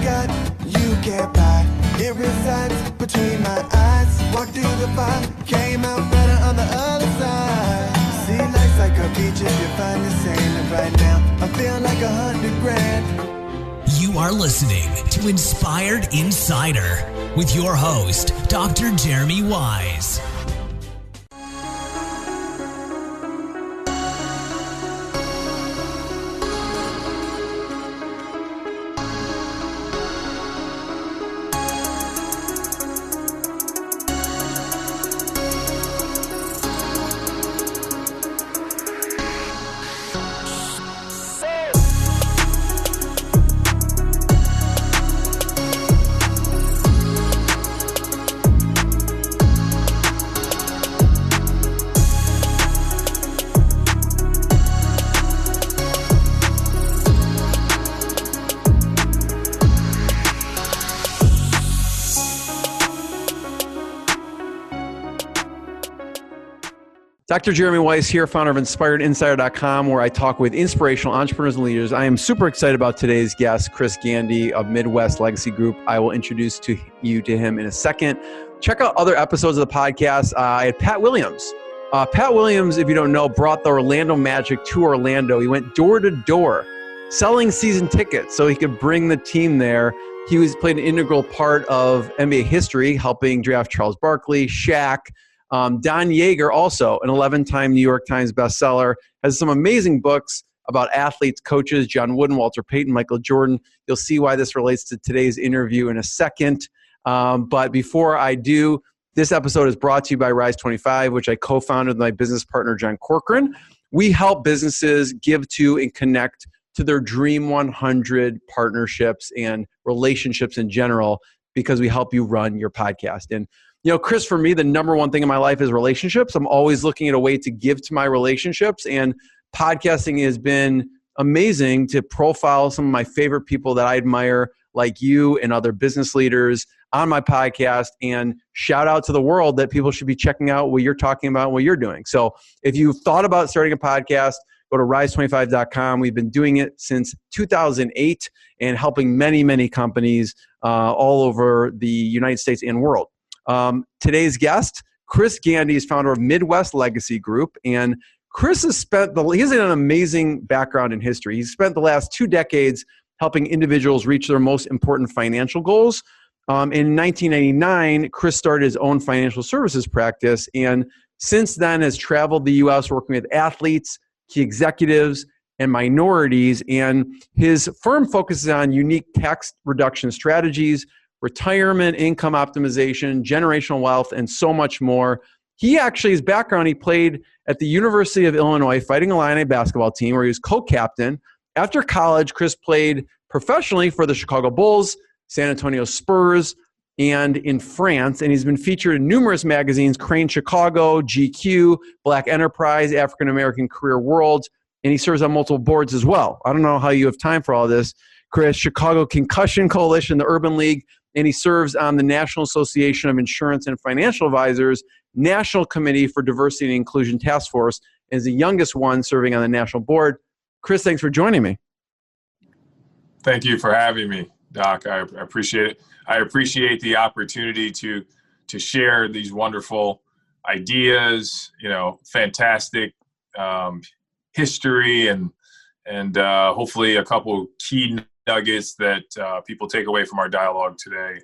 got, you can't buy. It resides between my eyes. Walked through the fire, came out better on the other side. See, life's like a beach if you find the sailing right now. I feel like 100 grand. You are listening to Inspired Insider with your host, Dr. Jeremy Wise. Dr. Jeremy Weiss here, founder of InspiredInsider.com, where I talk with inspirational entrepreneurs and leaders. I am super excited about today's guest, Chris Gandy of Midwest Legacy Group. I will introduce you to him in a second. Check out other episodes of the podcast. I had Pat Williams. Pat Williams, if you don't know, brought the Orlando Magic to Orlando. He went door to door selling season tickets so he could bring the team there. He played an integral part of NBA history, helping draft Charles Barkley, Shaq. Don Yeager, also an 11-time New York Times bestseller, has some amazing books about athletes, coaches, John Wooden, Walter Payton, Michael Jordan. You'll see why this relates to today's interview in a second. But before I do, this episode is brought to you by Rise 25, which I co-founded with my business partner, John Corcoran. We help businesses give to and connect to their Dream 100 partnerships and relationships in general, because we help you run your podcast. And you know, Chris, for me, the number one thing in my life is relationships. I'm always looking at a way to give to my relationships, and podcasting has been amazing to profile some of my favorite people that I admire, like you and other business leaders on my podcast, and shout out to the world that people should be checking out what you're talking about and what you're doing. So if you've thought about starting a podcast, go to rise25.com. We've been doing it since 2008 and helping many, many companies all over the United States and world. Today's guest, Chris Gandy, is founder of Midwest Legacy Group. And Chris has he has an amazing background in history. He's spent the last 2 decades helping individuals reach their most important financial goals. In 1999, Chris started his own financial services practice. And since then has traveled the U.S. working with athletes, key executives, and minorities. And his firm focuses on unique tax reduction strategies, retirement, income optimization, generational wealth, and so much more. His background, he played at the University of Illinois Fighting Illini basketball team, where he was co-captain. After college, Chris played professionally for the Chicago Bulls, San Antonio Spurs, and in France. And he's been featured in numerous magazines, Crain Chicago, GQ, Black Enterprise, African American Career World, and he serves on multiple boards as well. I don't know how you have time for all this, Chris. Chicago Concussion Coalition, the Urban League, and he serves on the National Association of Insurance and Financial Advisors National Committee for Diversity and Inclusion Task Force, and is the youngest one serving on the national board. Chris, thanks for joining me. Thank you for having me, Doc. I appreciate it. I appreciate the opportunity to share these wonderful ideas, fantastic history, and hopefully a couple key nuggets that people take away from our dialogue today,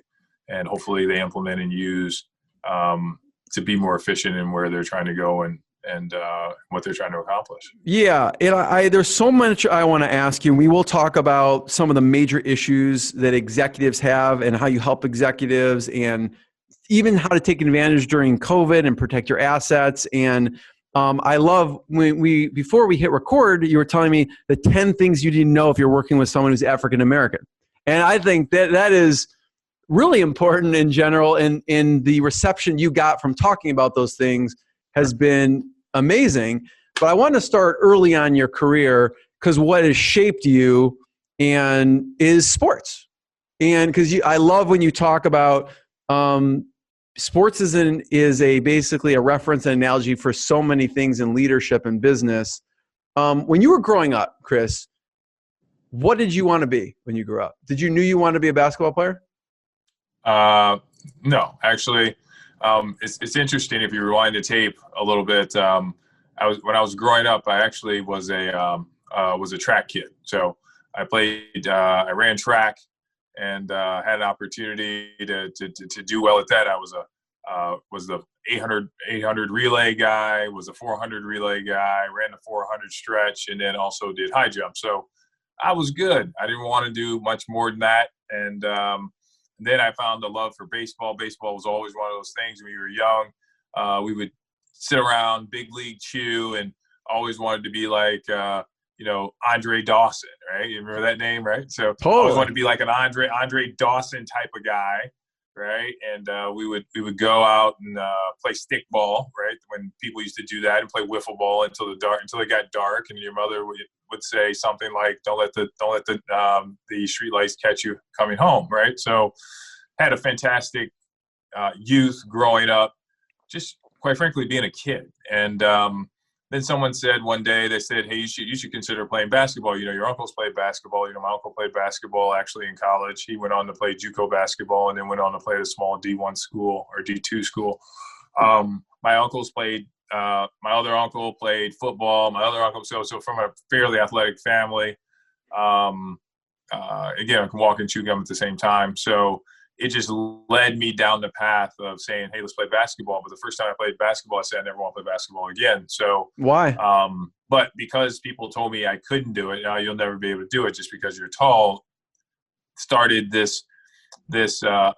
and hopefully they implement and use to be more efficient in where they're trying to go and what they're trying to accomplish. Yeah, there's so much I want to ask you. We will talk about some of the major issues that executives have and how you help executives, and even how to take advantage during COVID and protect your assets. And I love before we hit record, you were telling me the 10 things you didn't know if you're working with someone who's African American. And I think that is really important in general. And the reception you got from talking about those things has been amazing. But I want to start early on in your career, because what has shaped you is sports. And because I love when you talk about sports is basically a reference and analogy for so many things in leadership and business. When you were growing up, Chris, What did you want to be when you grew up? Did you knew you wanted to be a basketball player? No, actually, it's interesting if you rewind the tape a little bit. When I was growing up, I actually was a track kid. So I ran track and had an opportunity to do well at that. I was the 800 relay guy, was a 400 relay guy, ran the 400 stretch, and then also did high jump. So I was good. I didn't want to do much more than that. And then I found a love for baseball. Baseball was always one of those things when we were young. We would sit around big league chew and always wanted to be like, Andre Dawson, right? You remember that name, right? So Totally. I always wanted to be like an Andre Dawson type of guy, right? And we would go out and play stickball, right? When people used to do that, and play wiffle ball until it got dark, and your mother would say something like, "Don't let the street lights catch you coming home," right? So had a fantastic youth growing up, just quite frankly being a kid. And then someone said one day, they said, "Hey, you should consider playing basketball. Your uncles played basketball. My uncle played basketball actually in college. He went on to play JUCO basketball and then went on to play at a small D1 school or D2 school. My uncles played. My other uncle played football. My other uncle, so from a fairly athletic family. Again, I can walk and chew gum at the same time. So it just led me down the path of saying, "Hey, let's play basketball." But the first time I played basketball, I said I never want to play basketball again. So why? But because people told me I couldn't do it, you'll never be able to do it just because you're tall, started this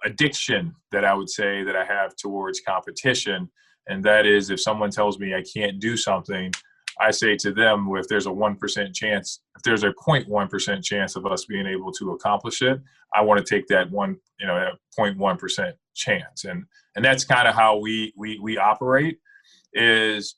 addiction that I would say that I have towards competition. And that is, if someone tells me I can't do something, I say to them, well, if there's a 1% chance, if there's a 0.1% chance of us being able to accomplish it, I want to take that 0.1% chance. And that's kind of how we operate is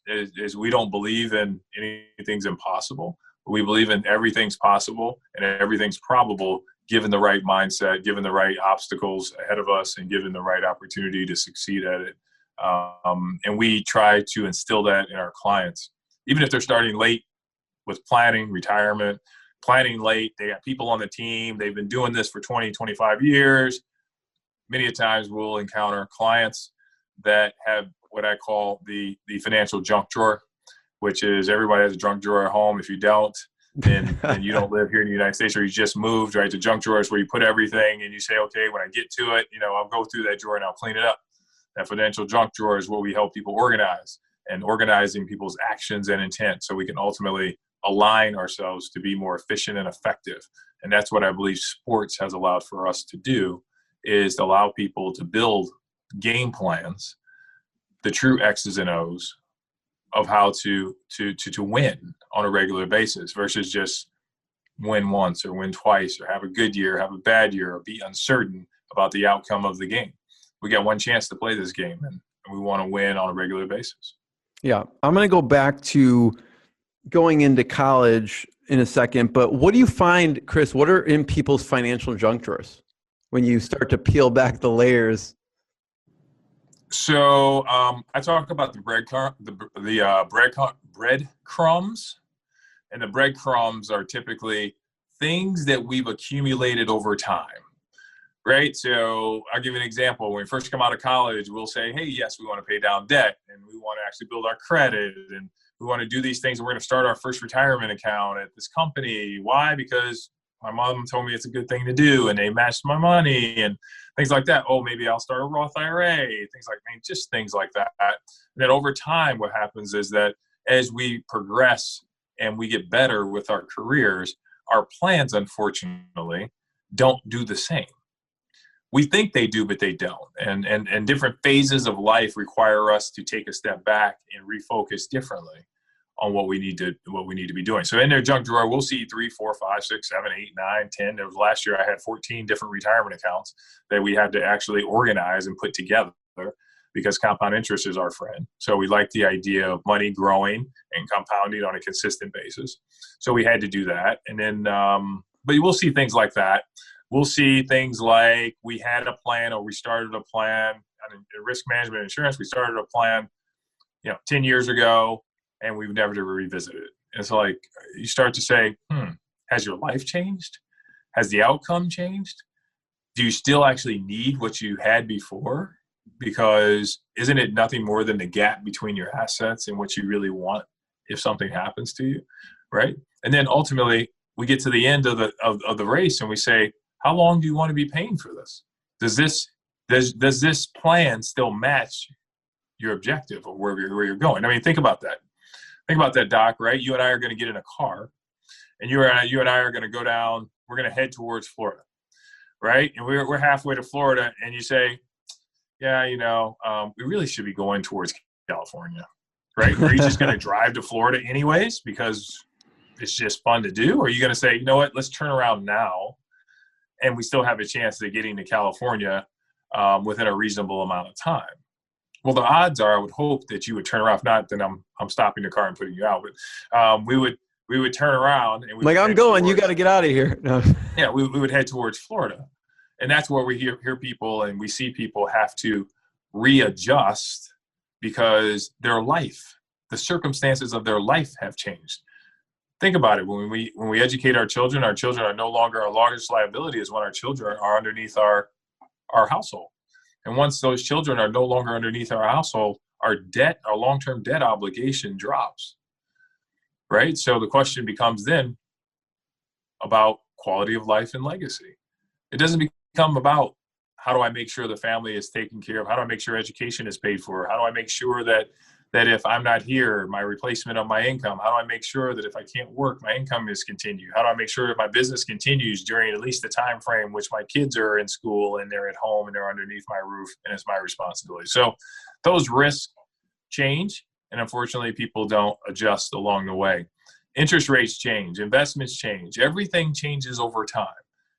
we don't believe in anything's impossible. We believe in everything's possible and everything's probable given the right mindset, given the right obstacles ahead of us, and given the right opportunity to succeed at it. And we try to instill that in our clients. Even if they're starting late with planning, retirement, planning late, they got people on the team, they've been doing this for 20, 25 years. Many a times we'll encounter clients that have what I call the financial junk drawer, which is everybody has a junk drawer at home. If you don't, then you don't live here in the United States, or you just moved, right? The junk drawer is where you put everything and you say, okay, when I get to it, I'll go through that drawer and I'll clean it up. That financial junk drawer is where we help people organize, and organizing people's actions and intent so we can ultimately align ourselves to be more efficient and effective. And that's what I believe sports has allowed for us to do, is to allow people to build game plans, the true X's and O's of how to win on a regular basis versus just win once or win twice or have a good year, have a bad year, or be uncertain about the outcome of the game. We got one chance to play this game, and we want to win on a regular basis. Yeah. I'm going to go back to going into college in a second, but what do you find, Chris, what are in people's financial junk drawers when you start to peel back the layers? So I talk about the breadcrumbs, and the breadcrumbs are typically things that we've accumulated over time. Right. So I'll give you an example. When we first come out of college, we'll say, hey, yes, we want to pay down debt, and we want to actually build our credit, and we want to do these things. And we're going to start our first retirement account at this company. Why? Because my mom told me it's a good thing to do, and they matched my money and things like that. Oh, maybe I'll start a Roth IRA, just things like that. And then over time, what happens is that as we progress and we get better with our careers, our plans, unfortunately, don't do the same. We think they do, but they don't. And different phases of life require us to take a step back and refocus differently on what we need to be doing. So in their junk drawer, we'll see 3, 4, 5, 6, 7, 8, 9, 10. There was last year I had 14 different retirement accounts that we had to actually organize and put together because compound interest is our friend. So we like the idea of money growing and compounding on a consistent basis. So we had to do that. And then, but we'll see things like that. We'll see things like we had a plan, or we started a plan on risk management insurance. We started a plan, 10 years ago, and we've never revisited it. It's like you start to say, Has your life changed? Has the outcome changed? Do you still actually need what you had before? Because isn't it nothing more than the gap between your assets and what you really want if something happens to you, right? And then ultimately, we get to the end of the race and we say, how long do you want to be paying for this? Does this plan still match your objective or where you're going? I mean, think about that. Think about that, Doc, right? You and I are going to get in a car and you and I are going to go down, we're going to head towards Florida, right? And we're halfway to Florida and you say, yeah, we really should be going towards California, right? Are you just going to drive to Florida anyways because it's just fun to do? Or are you going to say, you know what, let's turn around now and we still have a chance of getting to California within a reasonable amount of time? Well, the odds are, I would hope that you would turn around. If not, then I'm stopping the car and putting you out. But we would turn around and I'm going. You got to get out of here. No. Yeah, we would head towards Florida, and that's where we hear people and we see people have to readjust because their life, the circumstances of their life, have changed. Think about it. When we educate our children are no longer our largest liability. Is when our children are underneath our household. And once those children are no longer underneath our household, our long-term debt obligation drops, right? So the question becomes then about quality of life and legacy. It doesn't become about how do I make sure the family is taken care of? How do I make sure education is paid for? How do I make sure that if I'm not here, my replacement of my income? How do I make sure that if I can't work, my income is continued? How do I make sure that my business continues during at least the time frame which my kids are in school and they're at home and they're underneath my roof and it's my responsibility? So those risks change, and unfortunately people don't adjust along the way. Interest rates change, investments change, everything changes over time.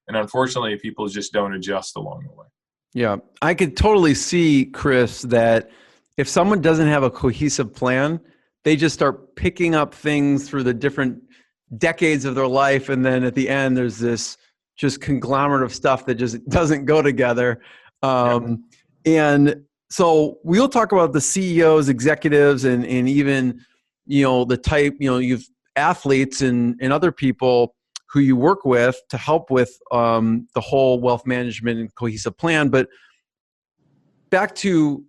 And unfortunately people just don't adjust along the way. Yeah, I could totally see, Chris, that if someone doesn't have a cohesive plan, they just start picking up things through the different decades of their life. And then at the end, there's this just conglomerate of stuff that just doesn't go together. And so we'll talk about the CEOs, executives, and even, the type, you've athletes and other people who you work with to help with the whole wealth management and cohesive plan. But back to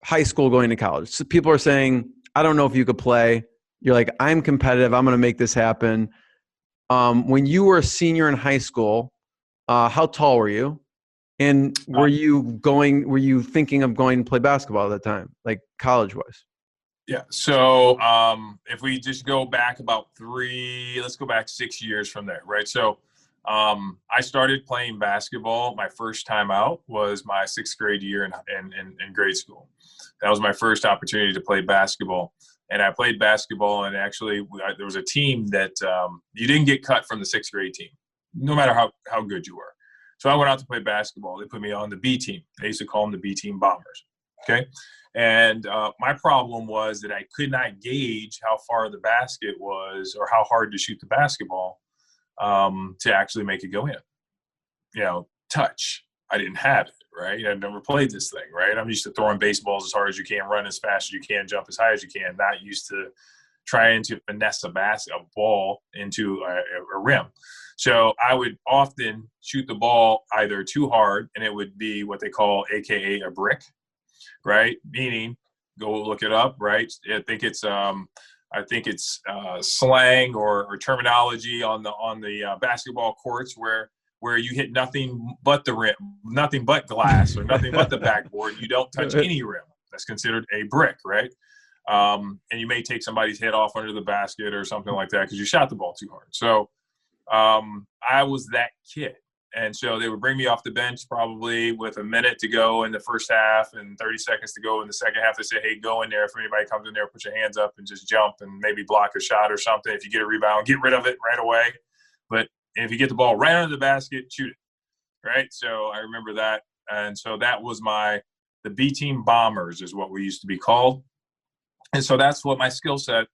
high school going to college. So people are saying, I don't know if you could play. You're like, I'm competitive. I'm going to make this happen. When you were a senior in high school, how tall were you? And were you thinking of going to play basketball at that time, like college wise? Yeah. So if we just go back let's go back 6 years from there, right? So I started playing basketball. My first time out was my 6th grade year in grade school. That was my first opportunity to play basketball. And I played basketball, and actually there was a team that you didn't get cut from the 6th grade team, no matter how good you were. So I went out to play basketball. They put me on the B team. They used to call them the B team Bombers. Okay. And my problem was that I could not gauge how far the basket was or how hard to shoot the basketball to actually make it go in. Touch. I didn't have it, right? I've never played this thing, right? I'm used to throwing baseballs as hard as you can, run as fast as you can, jump as high as you can, not used to trying to finesse a ball into a rim. So I would often shoot the ball either too hard, and it would be what they call AKA a brick, right? Meaning, go look it up, right? I think it's slang or terminology on the basketball courts where you hit nothing but the rim, nothing but glass, or nothing but the backboard. You don't touch any rim. That's considered a brick, right? And you may take somebody's head off under the basket or something like that because you shot the ball too hard. So I was that kid. And so they would bring me off the bench probably with a minute to go in the first half and 30 seconds to go in the second half. They say, hey, go in there. If anybody comes in there, put your hands up and just jump and maybe block a shot or something. If you get a rebound, get rid of it right away. But if you get the ball right under the basket, shoot it, right? So I remember that. And so that was the B team Bombers is what we used to be called. And so that's what my skill set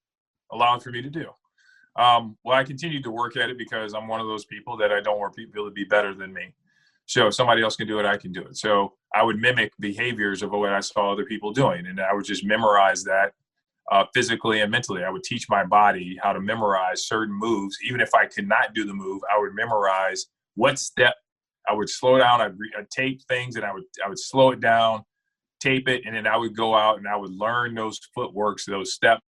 allowed for me to do. Well, I continued to work at it because I'm one of those people that I don't want people to be better than me. So if somebody else can do it, I can do it. So I would mimic behaviors of what I saw other people doing, and I would just memorize that physically and mentally. I would teach my body how to memorize certain moves. Even if I could not do the move, I would memorize what step. I would slow down. I'd tape things, and I would slow it down, tape it, and then I would go out and I would learn those footworks, those steps,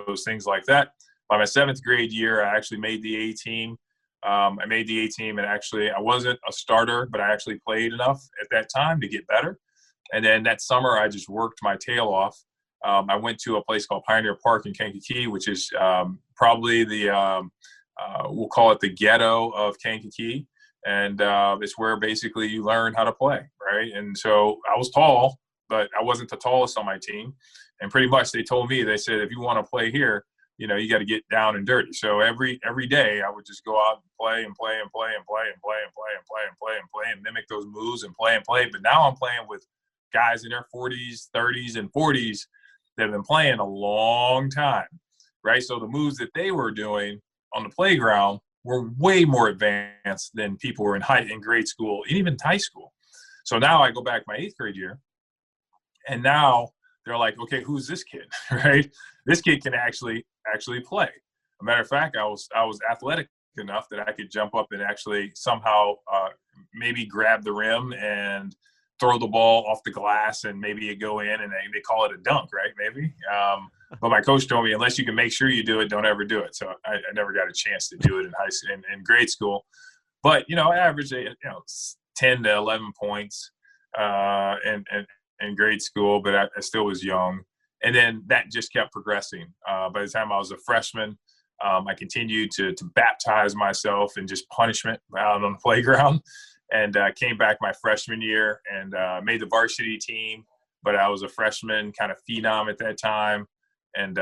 those things like that. By my 7th grade year, I actually made the A team. I made the A team, and actually I wasn't a starter, but I actually played enough at that time to get better. And then that summer, I just worked my tail off. I went to a place called Pioneer Park in Kankakee, which is probably we'll call it the ghetto of Kankakee. And it's where basically you learn how to play, right? And so I was tall, but I wasn't the tallest on my team. And pretty much they told me, they said, if you want to play here, you got to get down and dirty. So every day I would just go out and play and play and play and play and play and play and play and play and play and mimic those moves and play and play. But now I'm playing with guys in their 40s, 30s, and 40s that have been playing a long time, right? So the moves that they were doing on the playground were way more advanced than people were in grade school and even high school. So now I go back my 8th grade year, and now they're like, okay, who's this kid, right? This kid can actually play. As a matter of fact, I was athletic enough that I could jump up and actually somehow maybe grab the rim and throw the ball off the glass and maybe it go in, and they call it a dunk, right? Maybe. But my coach told me, unless you can make sure you do it, don't ever do it. So I never got a chance to do it in grade school. But, I averaged, 10 to 11 points in grade school, but I still was young. And then that just kept progressing. By the time I was a freshman, I continued to baptize myself in just punishment out on the playground. And came back my freshman year and made the varsity team. But I was a freshman, kind of phenom at that time, and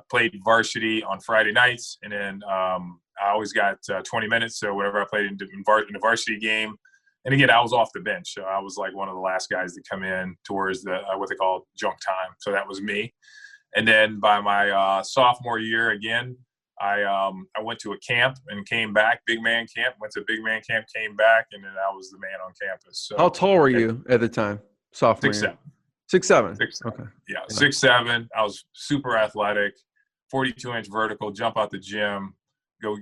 played varsity on Friday nights. And then I always got 20 minutes. So whenever I played in the varsity game, and again, I was off the bench. So I was like one of the last guys to come in towards the what they call junk time. So that was me. And then by my sophomore year, again, I went to a camp and came back, big man camp, went to big man camp, came back, and then I was the man on campus. So, how tall were you at the time? Sophomore 6'7". year? 6'7". 6'7". Okay. Yeah, 6'7". I was super athletic, 42-inch vertical, jump out the gym,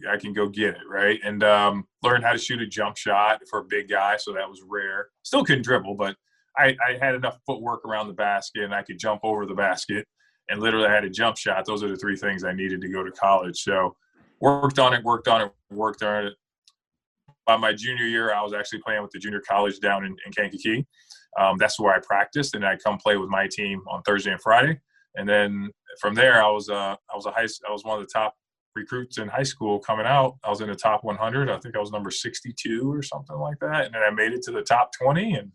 I can go get it, right? And learned how to shoot a jump shot for a big guy, so that was rare. Still couldn't dribble, but I had enough footwork around the basket, and I could jump over the basket. And literally I had a jump shot. Those are the 3 things I needed to go to college. So worked on it. By my junior year, I was actually playing with the junior college down in Kankakee. That's where I practiced, and I'd come play with my team on Thursday and Friday. And then from there, I was one of the top recruits in high school coming out. I was in the top 100. I think I was number 62 or something like that. And then I made it to the top 20, and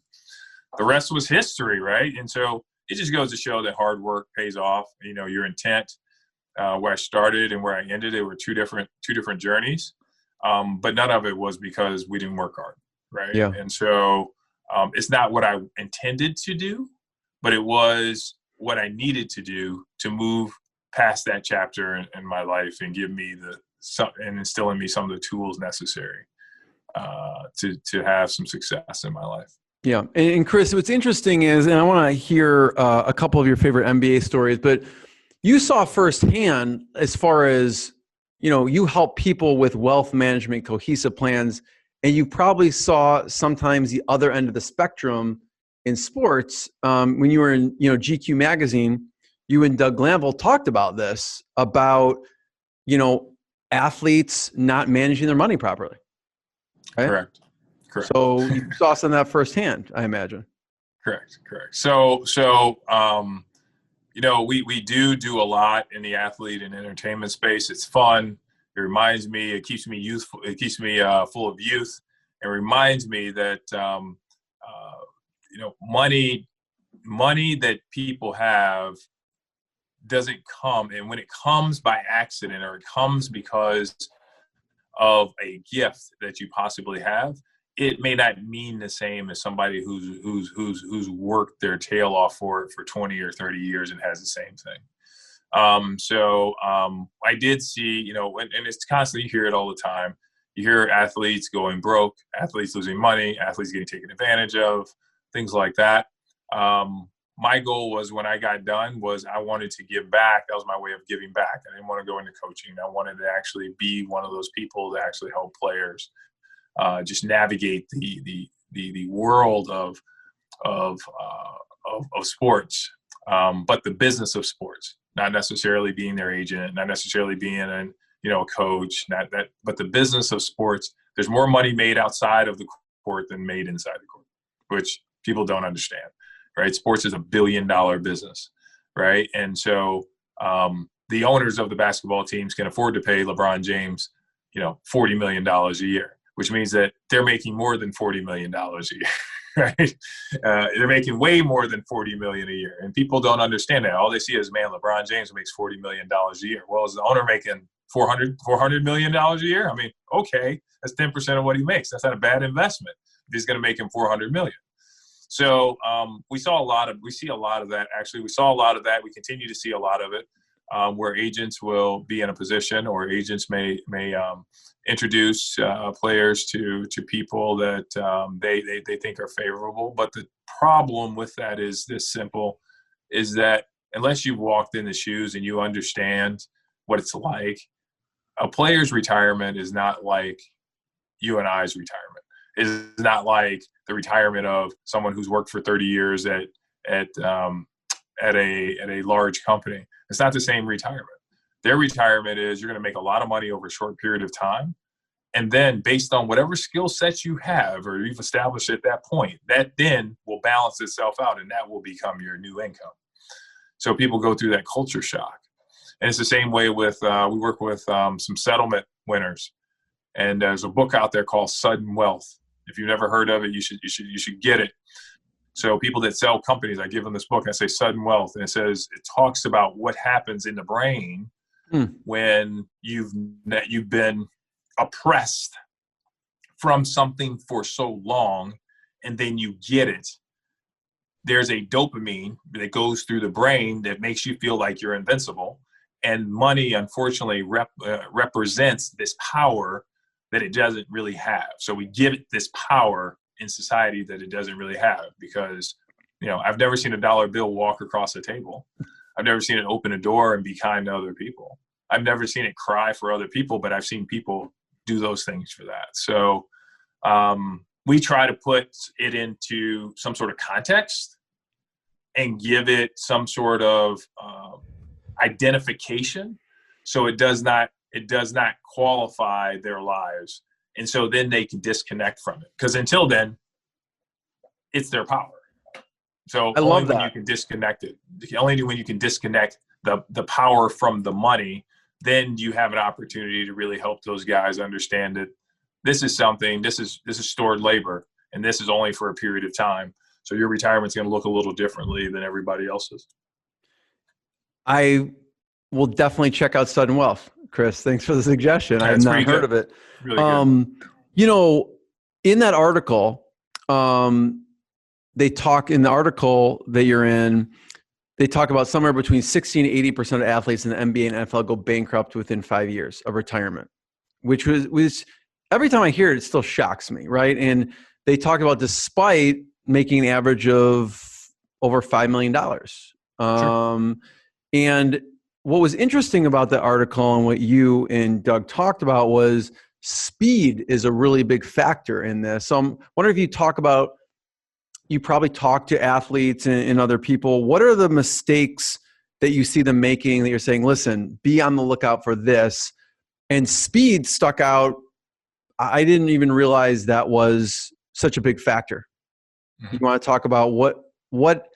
the rest was history, right? And so it just goes to show that hard work pays off. Your intent, where I started and where I ended, it were two different journeys. But none of it was because we didn't work hard, right? Yeah. And so it's not what I intended to do, but it was what I needed to do to move past that chapter in my life and give me and instill in me some of the tools necessary to have some success in my life. Yeah. And Chris, what's interesting is, and I want to hear a couple of your favorite NBA stories, but you saw firsthand as far as, you help people with wealth management, cohesive plans, and you probably saw sometimes the other end of the spectrum in sports. When you were in, GQ magazine, you and Doug Glanville talked about this, about, athletes not managing their money properly. Right? Correct. So you saw some of that firsthand, I imagine. Correct. So we do a lot in the athlete and entertainment space. It's fun. It reminds me, it keeps me youthful. It keeps me full of youth. It reminds me that, money that people have doesn't come. And when it comes by accident, or it comes because of a gift that you possibly have, it may not mean the same as somebody who's worked their tail off for 20 or 30 years and has the same thing. I did see, and it's constantly, you hear it all the time. You hear athletes going broke, athletes losing money, athletes getting taken advantage of, things like that. my goal was, when I got done, was I wanted to give back. That was my way of giving back. I didn't want to go into coaching. I wanted to actually be one of those people that actually help players just navigate the world of sports, but the business of sports, not necessarily being their agent, not necessarily being a coach, but the business of sports. There's more money made outside of the court than made inside the court, which people don't understand, right? Sports is $1 billion business, right? And so the owners of the basketball teams can afford to pay LeBron James, $40 million a year, which means that they're making more than $40 million a year, right? They're making way more than $40 million a year. And people don't understand that. All they see is, man, LeBron James makes $40 million a year. Well, is the owner making $400 million a year? I mean, okay, that's 10% of what he makes. That's not a bad investment. He's going to make him $400 million. So we see a lot of that. Actually, we saw a lot of that. We continue to see a lot of it, where agents will be in a position, or agents may introduce players to people that they think are favorable. But the problem with that is this simple, is that unless you've walked in the shoes and you understand what it's like, a player's retirement is not like you and I's retirement. Is not like the retirement of someone who's worked for 30 years at a large company. It's not the same retirement. Their retirement is, you're going to make a lot of money over a short period of time, and then based on whatever skill sets you have or you've established at that point, that then will balance itself out, and that will become your new income. So people go through that culture shock, and it's the same way with we work with some settlement winners, and there's a book out there called Sudden Wealth. If you've never heard of it, you should get it. So people that sell companies, I give them this book, and I say Sudden Wealth, and it talks about what happens in the brain when you've been oppressed from something for so long, and then you get it. There's a dopamine that goes through the brain that makes you feel like you're invincible, and money, unfortunately, represents this power that it doesn't really have. So we give it this power in society that it doesn't really have, because, I've never seen a dollar bill walk across a table. I've never seen it open a door and be kind to other people. I've never seen it cry for other people, but I've seen people do those things for that. So we try to put it into some sort of context and give it some sort of identification, so it does not qualify their lives. And so then they can disconnect from it, because until then, it's their power. So I love that. When you can disconnect it, only when you can disconnect the power from the money, then you have an opportunity to really help those guys understand that this is stored labor, and this is only for a period of time. So your retirement's going to look a little differently than everybody else's. I will definitely check out Sudden Wealth, Chris. Thanks for the suggestion. I have not heard of it. Really good. In that article, they talk in the article that you're in, they talk about somewhere between 60 and 80% of athletes in the NBA and NFL go bankrupt within 5 years of retirement, which was every time I hear it, it still shocks me, right? And they talk about, despite making an average of over $5 million. Sure. And what was interesting about the article and what you and Doug talked about was speed is a really big factor in this. So I'm wondering if you probably talk to athletes and other people. What are the mistakes that you see them making that you're saying, listen, be on the lookout for this? And speed stuck out. I didn't even realize that was such a big factor. Mm-hmm. You want to talk about what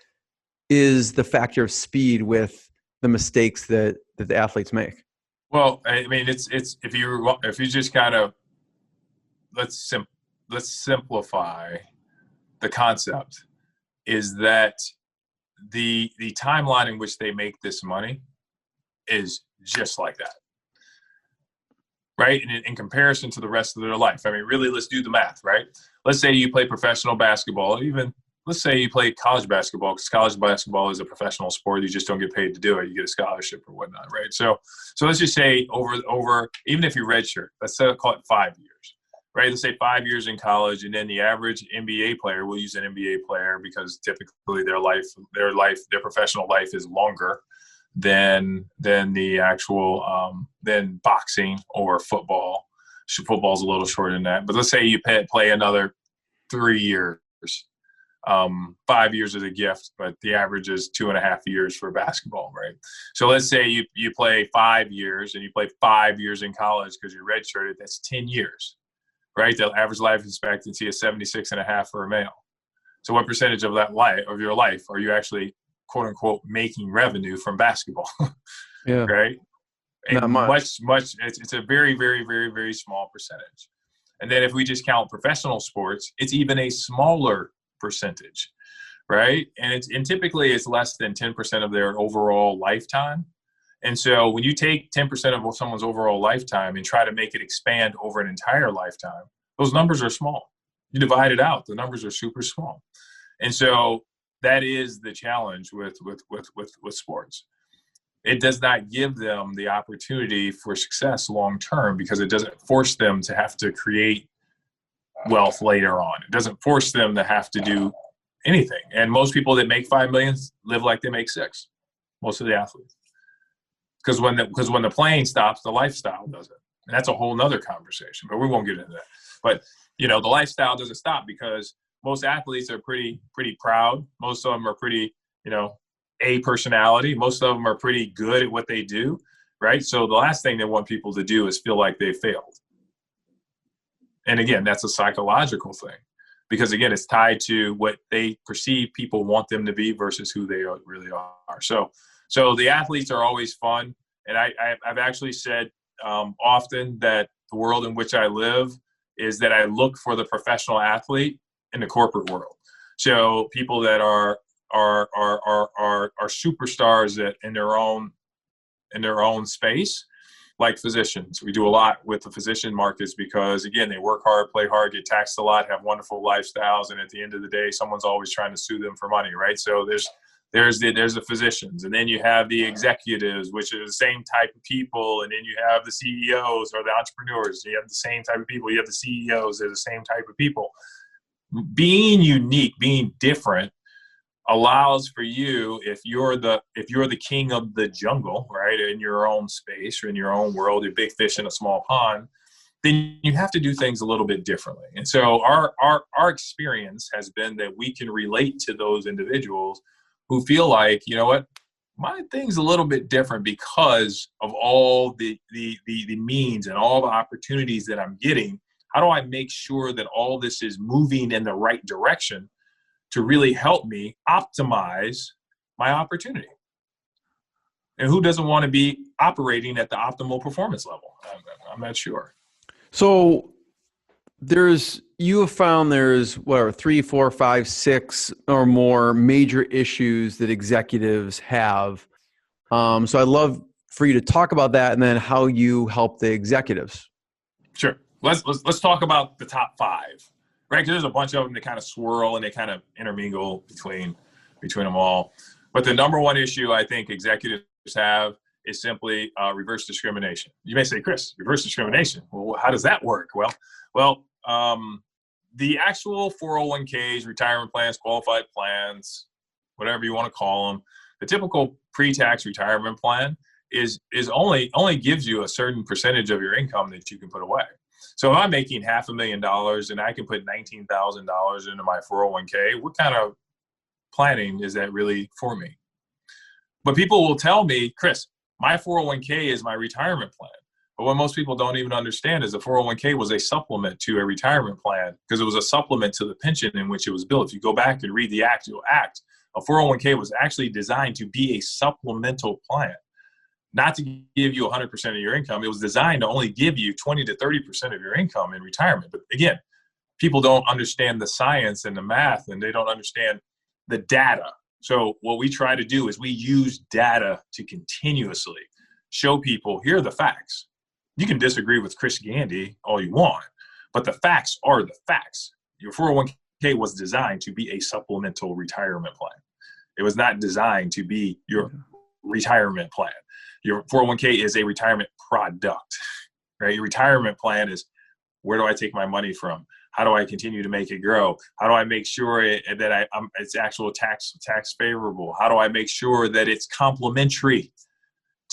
is the factor of speed with the mistakes that the athletes make? Well, I mean, it's if you just kind of let's simplify the concept, is that the timeline in which they make this money is just like that, right? And in comparison to the rest of their life, I mean, really, let's do the math, right? Let's say you play professional basketball, even let's say you play college basketball, because college basketball is a professional sport. You just don't get paid to do it. You get a scholarship or whatnot, right? So let's just say over even if you redshirt, let's call it 5 years. right? Let's say 5 years in college, and then the average NBA player, we'll use an NBA player because typically their professional life is longer than the actual than boxing or football. Football's a little shorter than that, but let's say you play another 3 years. 5 years is a gift, but the average is 2.5 years for basketball, right? So let's say you play 5 years and you play 5 years in college because you're redshirted. That's 10 years, right? The average life expectancy is 76.5 for a male. So what percentage of your life are you actually, quote unquote, making revenue from basketball? Yeah. Right? And Not much. It's a very, very, very, very small percentage. And then if we just count professional sports, it's even a smaller percentage, right? And typically it's less than 10% of their overall lifetime. And so when you take 10% of someone's overall lifetime and try to make it expand over an entire lifetime, those numbers are small. You divide it out, the numbers are super small. And so that is the challenge with sports. It does not give them the opportunity for success long term because it doesn't force them to have to create wealth later on. It doesn't force them to have to do anything. And most people that make 5 million live like they make 6. Most of the athletes, because when the plane stops, the lifestyle doesn't. And that's a whole nother conversation, but we won't get into that. But the lifestyle doesn't stop because most athletes are pretty proud. Most of them are pretty, A personality. Most of them are pretty good at what they do, right? So the last thing they want people to do is feel like they failed. And again, that's a psychological thing because, again, it's tied to what they perceive people want them to be versus who they really are. So the athletes are always fun. And I've actually said often that the world in which I live is that I look for the professional athlete in the corporate world. So people that are superstars in their own space, like physicians. We do a lot with the physician markets because, again, they work hard, play hard, get taxed a lot, have wonderful lifestyles, and at the end of the day, someone's always trying to sue them for money, right? So there's the physicians, and then you have the executives, which are the same type of people, and then you have the CEOs or the entrepreneurs. You have the same type of people. You have the CEOs. They're the same type of people. Being unique, being different, allows for you, if you're the king of the jungle, right, in your own space or in your own world, you're a big fish in a small pond, then you have to do things a little bit differently. And so our experience has been that we can relate to those individuals who feel like, you know what, my thing's a little bit different because of all the means and all the opportunities that I'm getting. How do I make sure that all this is moving in the right direction to really help me optimize my opportunity? And who doesn't want to be operating at the optimal performance level? I'm not sure. So you have found there's 3, 4, 5, 6 or more major issues that executives have. So I'd love for you to talk about that and then how you help the executives. Sure. Let's talk about the top 5. Right, because there's a bunch of them that kind of swirl and they kind of intermingle between them all. But the number one issue I think executives have is simply reverse discrimination. You may say, Chris, reverse discrimination. Well, how does that work? Well, the actual 401ks, retirement plans, qualified plans, whatever you want to call them, the typical pre-tax retirement plan is only gives you a certain percentage of your income that you can put away. So if I'm making $500,000 and I can put $19,000 into my 401k, what kind of planning is that really for me? But people will tell me, Chris, my 401k is my retirement plan. But what most people don't even understand is the 401k was a supplement to a retirement plan because it was a supplement to the pension in which it was built. If you go back and read the actual act, a 401k was actually designed to be a supplemental plan, not to give you 100% of your income. It was designed to only give you 20 to 30% of your income in retirement. But again, people don't understand the science and the math, and they don't understand the data. So what we try to do is we use data to continuously show people, here are the facts. You can disagree with Chris Gandy all you want, but the facts are the facts. Your 401k was designed to be a supplemental retirement plan. It was not designed to be your retirement plan. Your 401k is a retirement product, right? Your retirement plan is Where do I take my money from? How do I continue to make it grow? How do I make sure that it's actual tax favorable? How do I make sure that it's complementary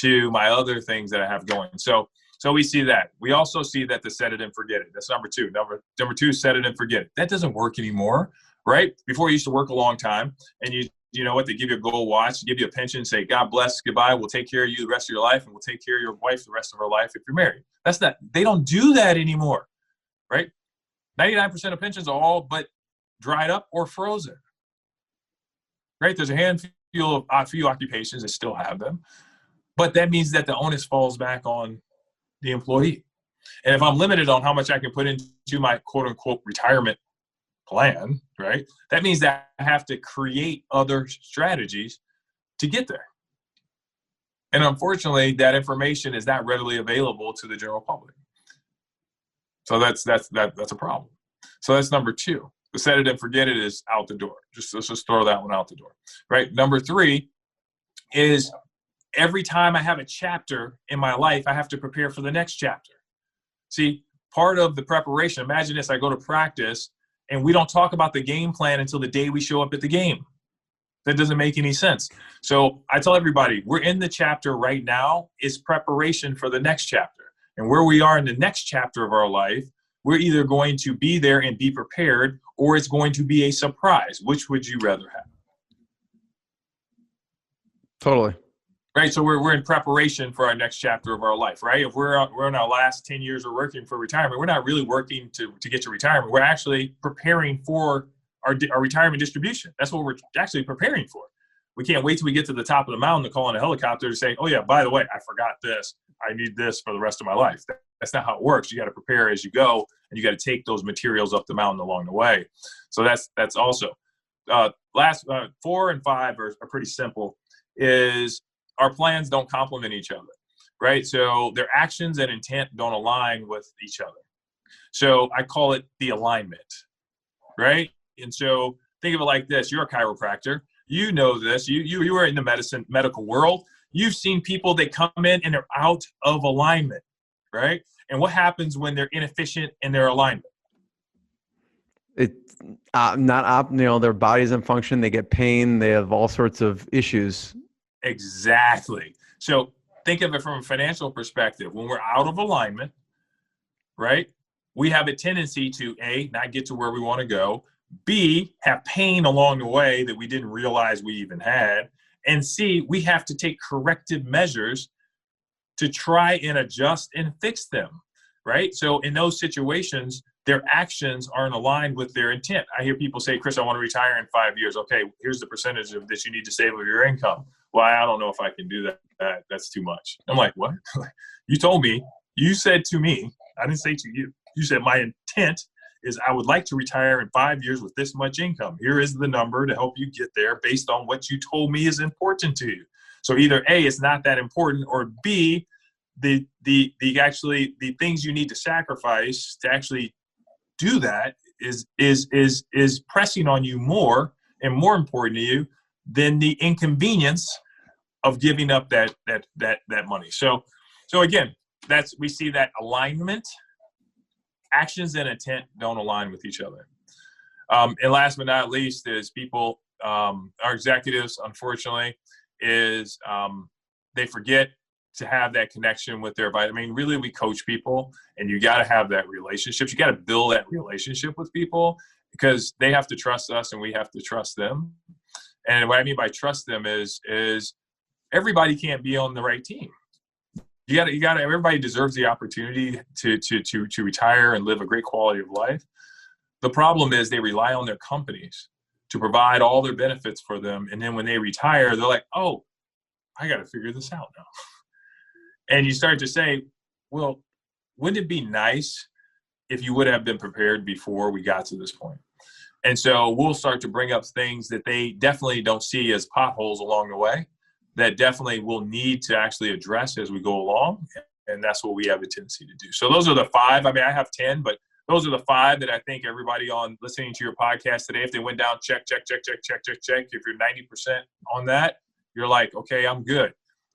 to my other things that I have going? So we see that. We also see that the set it and forget it. That's number two. Number two, set it and forget it. That doesn't work anymore, right? Before, it used to work a long time, and you know what? They give you a gold watch, give you a pension, say, God bless, goodbye. We'll take care of you the rest of your life, and we'll take care of your wife the rest of her life if you're married. They don't do that anymore, right? 99% of pensions are all but dried up or frozen, right? There's a handful of few occupations that still have them, but that means that the onus falls back on the employee. And if I'm limited on how much I can put into my quote unquote retirement plan, right, that means that I have to create other strategies to get there. And unfortunately, that information is not readily available to the general public. So that's a problem. So that's number two. The set it and forget it is out the door. Let's just throw that one out the door, right? Number three is every time I have a chapter in my life, I have to prepare for the next chapter. See, part of the preparation, imagine this, I go to practice and we don't talk about the game plan until the day we show up at the game. That doesn't make any sense. So I tell everybody, we're in the chapter right now is preparation for the next chapter. And where we are in the next chapter of our life, we're either going to be there and be prepared, or it's going to be a surprise. Which would you rather have? Totally. Right, so we're in preparation for our next chapter of our life, right? If we're in our last 10 years of working for retirement, we're not really working to get to retirement. We're actually preparing for our retirement distribution. That's what we're actually preparing for. We can't wait till we get to the top of the mountain to call in a helicopter to say, oh yeah, by the way, I forgot this. I need this for the rest of my life. That's not how it works. You got to prepare as you go, and you got to take those materials up the mountain along the way. So that's also. Last 4 and 5 are pretty simple. Is our plans don't complement each other, right? So their actions and intent don't align with each other. So I call it the alignment, right? And so think of it like this. You're a chiropractor. You know this. You are in the medical world. You've seen people that come in and they're out of alignment, right? And what happens when they're inefficient in their alignment? It's their body doesn't function. They get pain. They have all sorts of issues. Exactly. So think of it from a financial perspective. When we're out of alignment, right, we have a tendency to A, not get to where we want to go, B, have pain along the way that we didn't realize we even had, and C, we have to take corrective measures to try and adjust and fix them, right? So in those situations, their actions aren't aligned with their intent. I hear people say, Chris, I want to retire in 5 years. Okay, here's the percentage of this you need to save of your income. Well, I don't know if I can do that. That's too much. I'm like, what? You told me, you said to me, I didn't say to you. You said my intent is I would like to retire in 5 years with this much income. Here is the number to help you get there based on what you told me is important to you. So either A, it's not that important, or B, the things you need to sacrifice to actually do that is pressing on you more and more important to you than the inconvenience of giving up that money. So again, we see that alignment, actions and intent don't align with each other. And last but not least is people, our executives, unfortunately, is they forget to have that connection with their body. I mean, really, we coach people, and you got to have that relationship. You got to build that relationship with people because they have to trust us and we have to trust them. And what I mean by trust them is everybody can't be on the right team. You got to. Everybody deserves the opportunity to retire and live a great quality of life. The problem is they rely on their companies to provide all their benefits for them, and then when they retire, they're like, "Oh, I got to figure this out now." And you start to say, "Well, wouldn't it be nice if you would have been prepared before we got to this point?" And so we'll start to bring up things that they definitely don't see as potholes along the way, that definitely will need to actually address as we go along. And that's what we have a tendency to do. So those are the 5. I mean, I have 10, but those are the 5 that I think everybody on listening to your podcast today, if they went down, check. If you're 90% on that, you're like, okay, I'm good.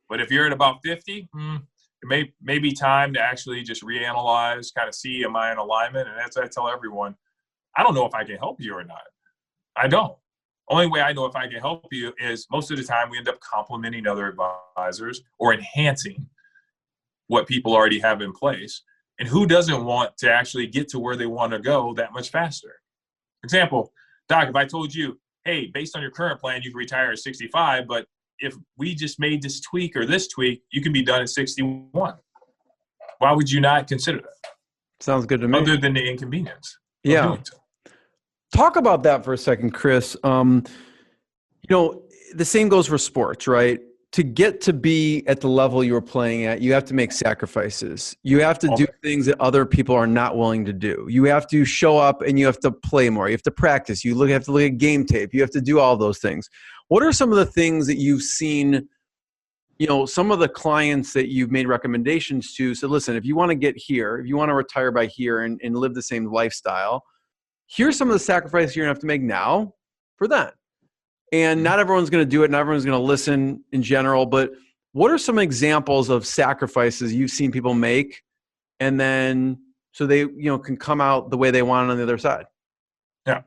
But if you're at about 50, It may be time to actually just reanalyze, kind of see, am I in alignment? And as I tell everyone, I don't know if I can help you or not. I don't. Only way I know if I can help you is most of the time we end up complimenting other advisors or enhancing what people already have in place. And who doesn't want to actually get to where they want to go that much faster? For example, Doc, if I told you, hey, based on your current plan, you can retire at 65, but if we just made this tweak or this tweak, you can be done at 61. Why would you not consider that? Sounds good to me. Other than the inconvenience. Yeah. Talk about that for a second, Chris. The same goes for sports, right? To get to be at the level you're playing at, you have to make sacrifices. You have to do things that other people are not willing to do. You have to show up and you have to play more. You have to practice. You have to look at game tape. You have to do all those things. What are some of the things that you've seen, some of the clients that you've made recommendations to? So listen, if you want to get here, if you want to retire by here and live the same lifestyle, here's some of the sacrifices you're going to have to make now for that. And not everyone's going to do it. Not everyone's going to listen in general. But what are some examples of sacrifices you've seen people make, and then so they can come out the way they want on the other side? Yeah,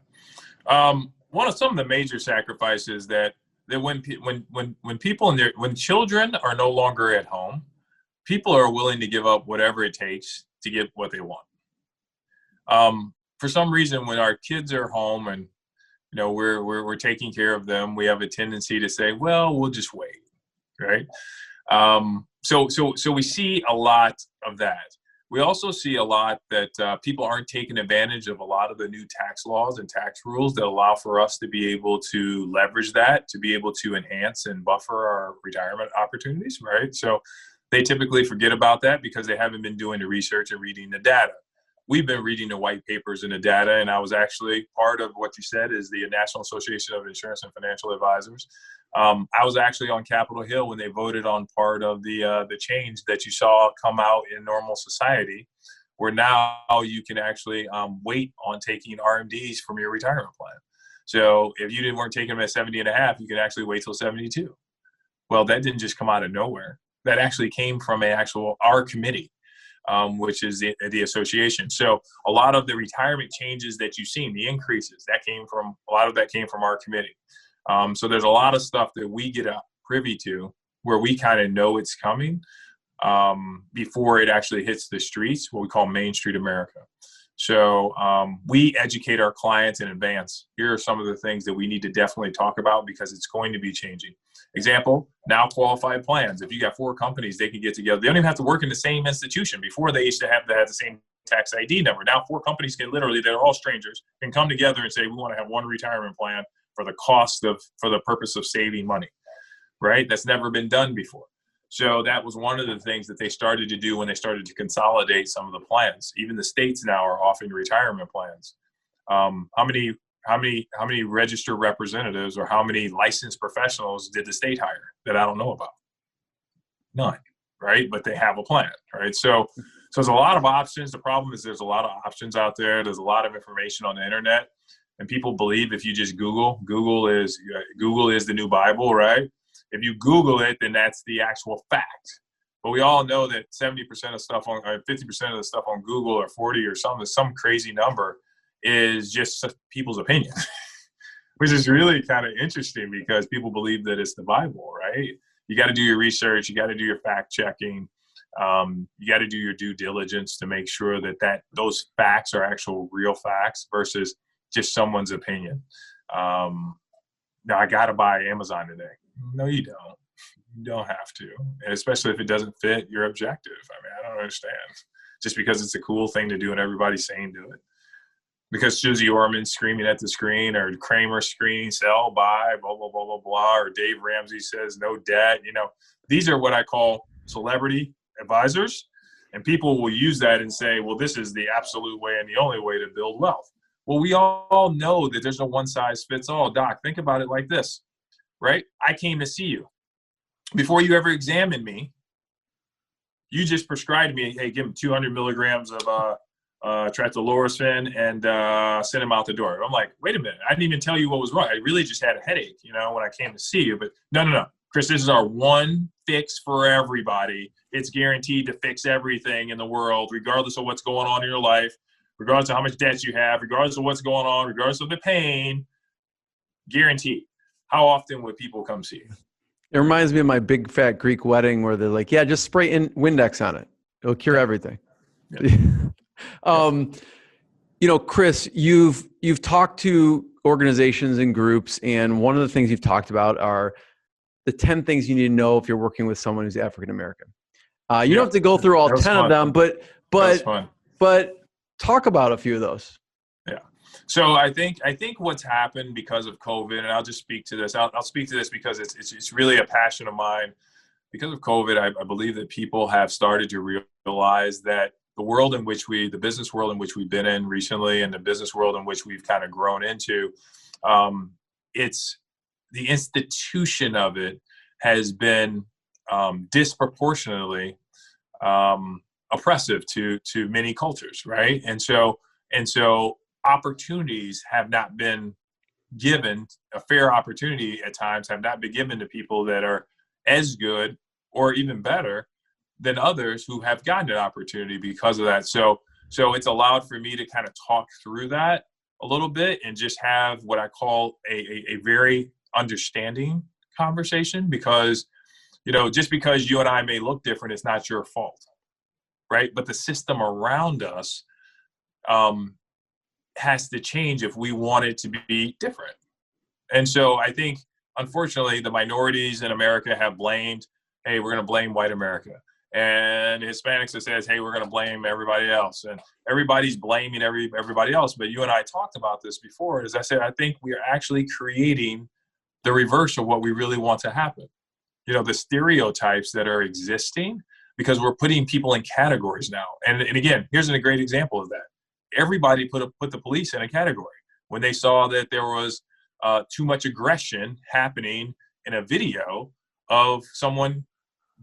one of some of the major sacrifices that when people when children are no longer at home, people are willing to give up whatever it takes to get what they want. For some reason, when our kids are home and we're taking care of them, we have a tendency to say, well, we'll just wait, right? So we see a lot of that. We also see a lot that people aren't taking advantage of a lot of the new tax laws and tax rules that allow for us to be able to leverage that, to be able to enhance and buffer our retirement opportunities, right? So they typically forget about that because they haven't been doing the research and reading the data. We've been reading the white papers and the data, and I was actually part of what you said is the National Association of Insurance and Financial Advisors. I was actually on Capitol Hill when they voted on part of the change that you saw come out in normal society, where now you can actually wait on taking RMDs from your retirement plan. So if you weren't taking them at 70 and a half, you can actually wait till 72. Well, that didn't just come out of nowhere. That actually came from our committee. Which is the association. So a lot of the retirement changes that you've seen, the increases, a lot of that came from our committee. So there's a lot of stuff that we get privy to where we kind of know it's coming before it actually hits the streets, what we call Main Street America. So we educate our clients in advance. Here are some of the things that we need to definitely talk about because it's going to be changing. Example, now qualified plans. If you got 4 companies, they can get together. They don't even have to work in the same institution. Before they used to have the same tax ID number. Now 4 companies can they're all strangers, can come together and say, we want to have one retirement plan for the purpose of saving money, right? That's never been done before. So that was one of the things that they started to do when they started to consolidate some of the plans. Even the states now are offering retirement plans. How many registered representatives or how many licensed professionals did the state hire that I don't know about? None, right? But they have a plan, right? So there's a lot of options. The problem is there's a lot of options out there. There's a lot of information on the internet, and people believe if you just Google is the new Bible, right? If you Google it, then that's the actual fact. But we all know that 70% of stuff 50% of the stuff on Google or 40 or some crazy number is just people's opinion, which is really kind of interesting because people believe that it's the Bible, right? You got to do your research. You got to do your fact checking. You got to do your due diligence to make sure that those facts are actual real facts versus just someone's opinion. Now I got to buy Amazon today. No, you don't. You don't have to, and especially if it doesn't fit your objective. I mean, I don't understand. Just because it's a cool thing to do and everybody's saying do it. Because Susie Orman's screaming at the screen, or Kramer screaming, sell, buy, blah, blah, blah, blah, blah, or Dave Ramsey says no debt. These are what I call celebrity advisors, and people will use that and say, well, this is the absolute way and the only way to build wealth. Well, we all know that there's no one size fits all. Doc, think about it like this, right? I came to see you. Before you ever examined me, you just prescribed me, hey, give him 200 milligrams of tretyloracin and send him out the door. I'm like, wait a minute. I didn't even tell you what was wrong. I really just had a headache, when I came to see you. But no. Chris, this is our one fix for everybody. It's guaranteed to fix everything in the world, regardless of what's going on in your life, regardless of how much debt you have, regardless of what's going on, regardless of the pain. Guaranteed. How often would people come see you? It reminds me of my big fat Greek wedding where they're like, yeah, just spray Windex on it. It'll cure everything. Yeah. Chris, you've talked to organizations and groups, and one of the things you've talked about are the 10 things you need to know if you're working with someone who's African American. You don't have to go through all 10 of them, but talk about a few of those. Yeah. So I think what's happened because of COVID, and I'll just speak to this. I'll speak to this because it's really a passion of mine. Because of COVID, I believe that people have started to realize that the business world in which we've been in recently, and the business world in which we've kind of grown into, it's the institution of it has been disproportionately oppressive to many cultures, right? And so opportunities have not been given, a fair opportunity at times have not been given to people that are as good or even better than others who have gotten an opportunity because of that. So it's allowed for me to kind of talk through that a little bit and just have what I call a very understanding conversation, because, just because you and I may look different, it's not your fault, right? But the system around us has to change if we want it to be different. And so I think, unfortunately, the minorities in America have blamed, hey, we're going to blame white America. And Hispanics that says, hey, we're going to blame everybody else. And everybody's blaming everybody else. But you and I talked about this before. As I said, I think we are actually creating the reverse of what we really want to happen. The stereotypes that are existing, because we're putting people in categories now. And again, here's a great example of that. Everybody put the police in a category when they saw that there was too much aggression happening in a video of someone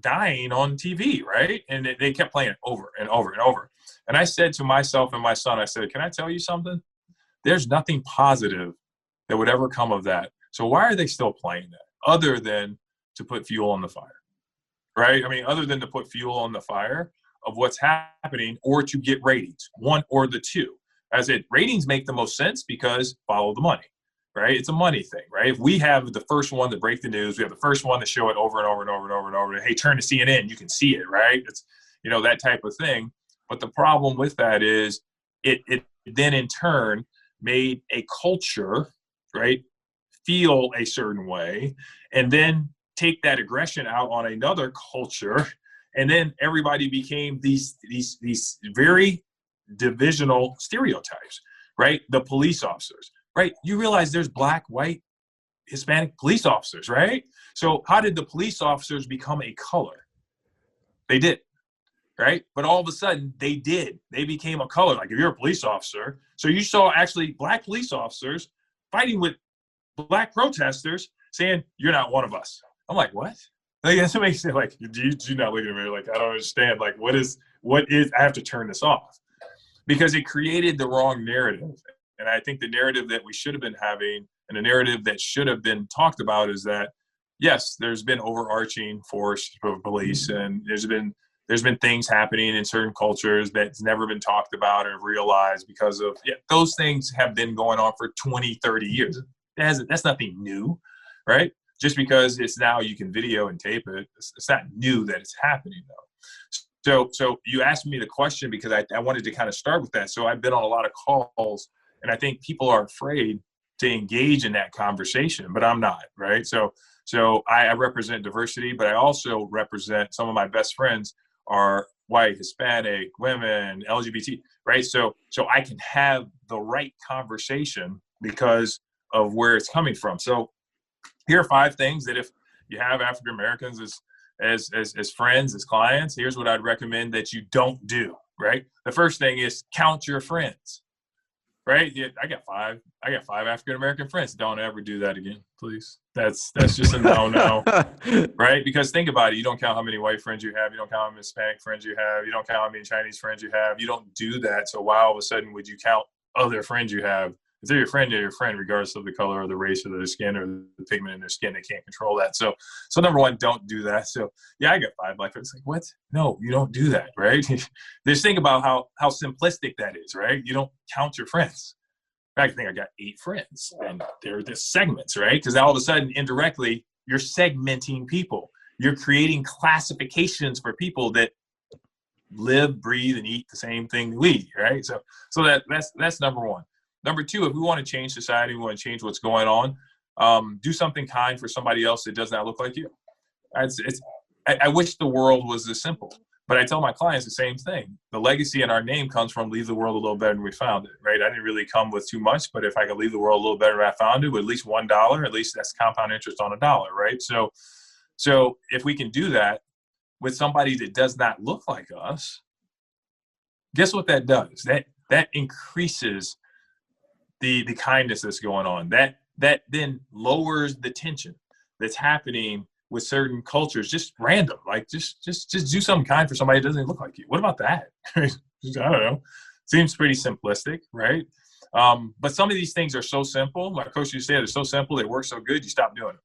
dying on TV, right? And they kept playing it over and over and over. And I said to myself and my son, I said, can I tell you something? There's nothing positive that would ever come of that. So why are they still playing that, other than to put fuel on the fire, right? I mean, other than to put fuel on the fire of what's happening, or to get ratings, one or the two. As ratings make the most sense because follow the money, right? It's a money thing, right? If we have the first one to break the news, we have the first one to show it over and over and over and over and over. Hey, turn to CNN, you can see it, right? It's, that type of thing. But the problem with that is it then in turn made a culture, right, feel a certain way, and then take that aggression out on another culture. And then everybody became these very divisional stereotypes, right? The police officers, right? You realize there's black, white, Hispanic police officers, right? So how did the police officers become a color? They did, right? But all of a sudden they became a color. Like if you're a police officer, so you saw actually black police officers fighting with black protesters saying, you're not one of us. I'm like, what? Like, that makes it like, you're not looking at me like, I don't understand. Like, what is, I have to turn this off, because it created the wrong narrative. And I think the narrative that we should have been having, and the narrative that should have been talked about, is that, yes, there's been overarching force of police, and there's been things happening in certain cultures that's never been talked about or realized because of, those things have been going on for 20, 30 years. That's nothing new, right? Just because it's now you can video and tape it, it's not new that it's happening though. So you asked me the question because I wanted to kind of start with that. So I've been on a lot of calls, and I think people are afraid to engage in that conversation, but I'm not, right? So I represent diversity, but I also represent, some of my best friends are white, Hispanic, women, LGBT, right? So I can have the right conversation because of where it's coming from. So here are 5 things that if you have African Americans as friends, as clients, here's what I'd recommend that you don't do, right? The first thing is count your friends, right? Yeah, I got 5 African American friends. Don't ever do that again, please. That's just a no, right? Because think about it. You don't count how many white friends you have. You don't count how many Hispanic friends you have. You don't count how many Chinese friends you have. You don't do that. So why all of a sudden would you count other friends you have if they're your friend, regardless of the color or the race or the skin or the pigment in their skin. They can't control that. So number one, don't do that. So yeah, I got 5 black friends. It's like, what? No, you don't do that, right? Just think about how simplistic that is, right? You don't count your friends. In fact, I think I got 8 friends, and they're the segments, right? Because now all of a sudden, indirectly, you're segmenting people. You're creating classifications for people that live, breathe, and eat the same thing we eat, right? So that's number one. Number 2, if we want to change society, we want to change what's going on, do something kind for somebody else that does not look like you. I wish the world was this simple, but I tell my clients the same thing. The legacy in our name comes from leave the world a little better than we found it, right? I didn't really come with too much, but if I could leave the world a little better than I found it with at least $1, at least that's compound interest on $1, right? So if we can do that with somebody that does not look like us, guess what that does? That increases the kindness that's going on. That then lowers the tension that's happening with certain cultures, just random, like just do something kind for somebody that doesn't look like you. What about that? I don't know. Seems pretty simplistic, right? But some of these things are so simple. Like Coach you said, they're so simple, they work so good, you stop doing it,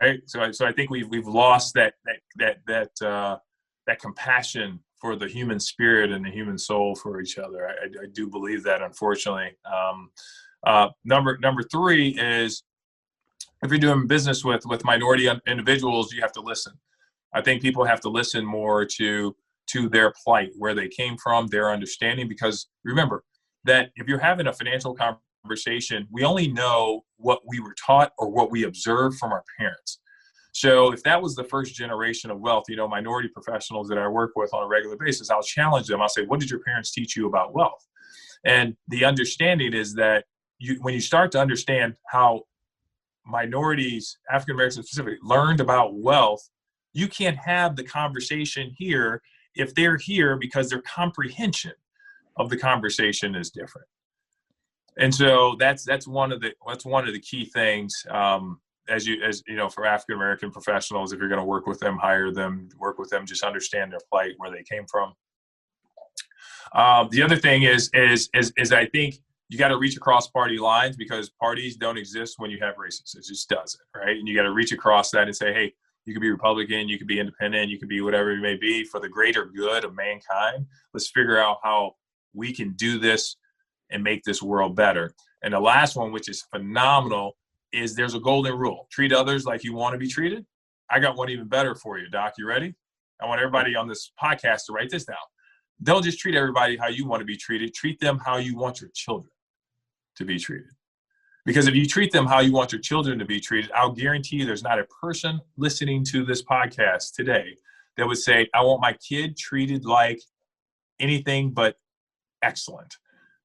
right? So I think we've lost that compassion for the human spirit and the human soul for each other. I do believe that, unfortunately. Number 3 is, if you're doing business with minority individuals, you have to listen. I think people have to listen more to their plight, where they came from, their understanding, because remember that if you're having a financial conversation, we only know what we were taught or what we observed from our parents. So if that was the first generation of wealth, minority professionals that I work with on a regular basis, I'll challenge them. I'll say, what did your parents teach you about wealth? And the understanding is that when you start to understand how minorities, African Americans specifically, learned about wealth, you can't have the conversation here if they're here because their comprehension of the conversation is different. And so that's one of the key things. As you know, for African American professionals, if you're going to work with them, hire them, work with them, just understand their plight, where they came from. The other thing is I think you got to reach across party lines, because parties don't exist when you have racists. It just doesn't, right? And you got to reach across that and say, hey, you could be Republican, you could be independent, you could be whatever it may be, for the greater good of mankind. Let's figure out how we can do this and make this world better. And the last one, which is phenomenal, is there's a golden rule. Treat others like you want to be treated. I got one even better for you, Doc. You ready? I want everybody on this podcast to write this down. Don't just treat everybody how you want to be treated. Treat them how you want your children to be treated. Because if you treat them how you want your children to be treated, I'll guarantee you there's not a person listening to this podcast today that would say, I want my kid treated like anything but excellent,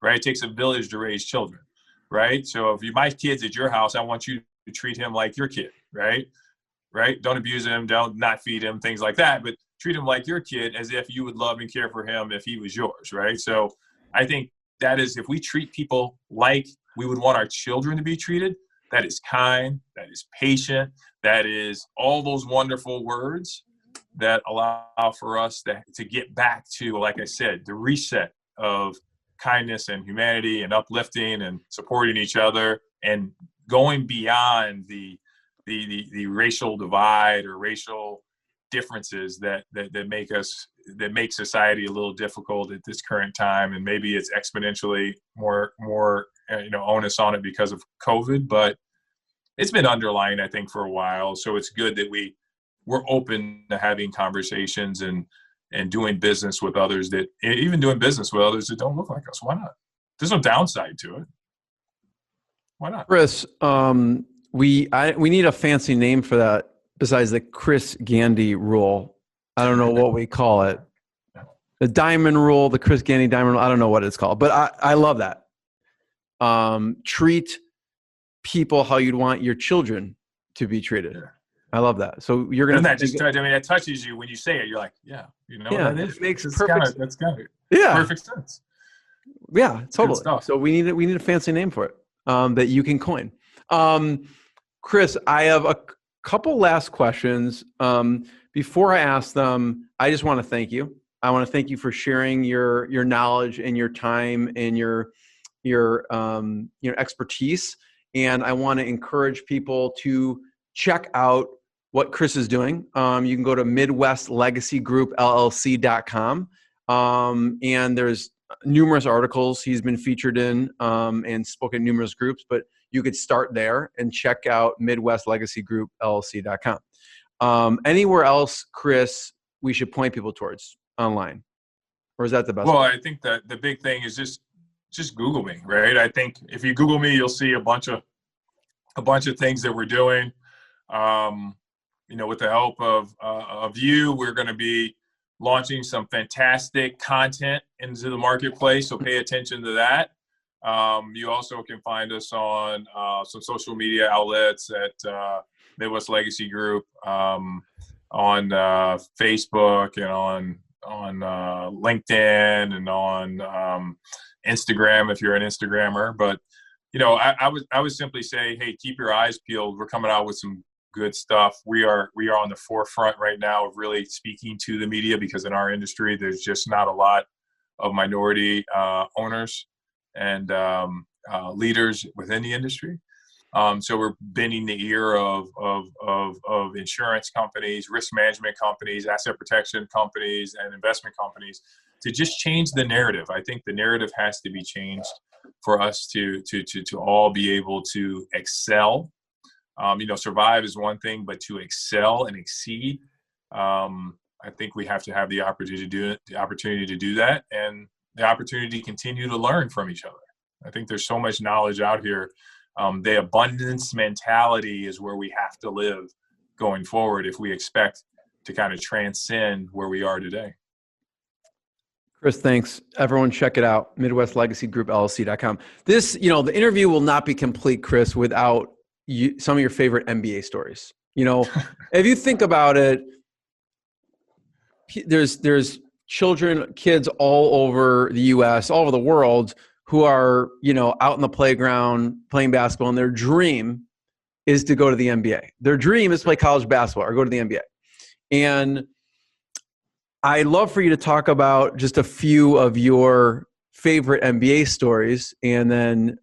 right? It takes a village to raise children, right? So if my kid's at your house, I want you to treat him like your kid, right? Right? Don't abuse him, don't not feed him, things like that, but treat him like your kid, as if you would love and care for him if he was yours, right? So I think that is, if we treat people like we would want our children to be treated, that is kind, that is patient, that is all those wonderful words that allow for us to get back to, like I said, the reset of kindness and humanity and uplifting and supporting each other, and going beyond the racial divide or racial differences that make society a little difficult at this current time. And maybe it's exponentially more onus on it because of COVID, but it's been underlying, I think, for a while. So it's good that we're open to having conversations and doing business with others that don't look like us. Why not? There's no downside to it. Why not? Chris, we need a fancy name for that besides the Chris Gandy rule. I don't know what we call it. The diamond rule, the Chris Gandy diamond rule. I don't know what it's called, but I love that. Treat people how you'd want your children to be treated. Yeah. I love that. So you're going to... that touches you when you say it. You're like, yeah, that is. It makes perfect sense. That's got it. Yeah. Perfect sense. Yeah, totally. So we need a fancy name for it that you can coin. Chris, I have a couple last questions. Before I ask them, I just want to thank you. I want to thank you for sharing your knowledge and your time and your expertise. And I want to encourage people to check out what Chris is doing. You can go to MidwestLegacyGroupLLC.com. And there's numerous articles he's been featured in and spoken in numerous groups, but you could start there and check out MidwestLegacyGroupLLC.com. Anywhere else, Chris, we should point people towards online? Or is that the best? Well, I think that the big thing is just Google me, right? I think if you Google me, you'll see a bunch of things that we're doing. With the help of you, we're going to be launching some fantastic content into the marketplace, so pay attention to that. You also can find us on some social media outlets at Midwest Legacy Group, on Facebook and on LinkedIn and on Instagram if you're an Instagrammer. But I would simply say, hey, keep your eyes peeled. We're coming out with some good stuff. We are on the forefront right now of really speaking to the media, because in our industry there's just not a lot of minority owners and leaders within the industry. So we're bending the ear of insurance companies, risk management companies, asset protection companies, and investment companies to just change the narrative. I think the narrative has to be changed for us to all be able to excel. Survive is one thing, but to excel and exceed, I think we have to have the opportunity to do that, and the opportunity to continue to learn from each other. I think there's so much knowledge out here. The abundance mentality is where we have to live going forward if we expect to kind of transcend where we are today. Chris, thanks. Everyone check it out, MidwestLegacyGroupLLC.com. This, the interview will not be complete, Chris, without some of your favorite NBA stories. If you think about it, there's kids all over the U.S., all over the world, who are, out in the playground playing basketball, and their dream is to go to the NBA. Their dream is to play college basketball or go to the NBA. And I'd love for you to talk about just a few of your favorite NBA stories, and then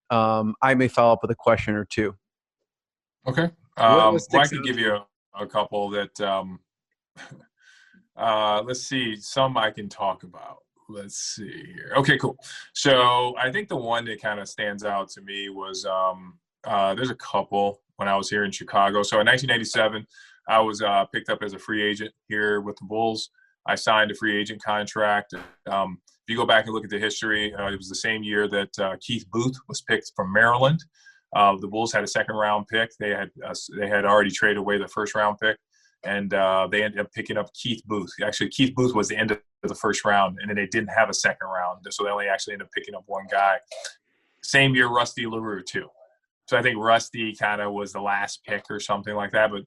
I may follow up with a question or two. Okay. I could give you a couple that, let's see, some I can talk about. Let's see here. Okay, cool. So I think the one that kind of stands out to me was, there's a couple when I was here in Chicago. So in 1987, I was picked up as a free agent here with the Bulls. I signed a free agent contract. If you go back and look at the history, it was the same year that Keith Booth was picked from Maryland. The Bulls had a second-round pick. They had already traded away the first-round pick, and they ended up picking up Keith Booth. Actually, Keith Booth was the end of the first round, and then they didn't have a second round, so they only actually ended up picking up one guy. Same year, Rusty LaRue, too. So I think Rusty kind of was the last pick or something like that. But,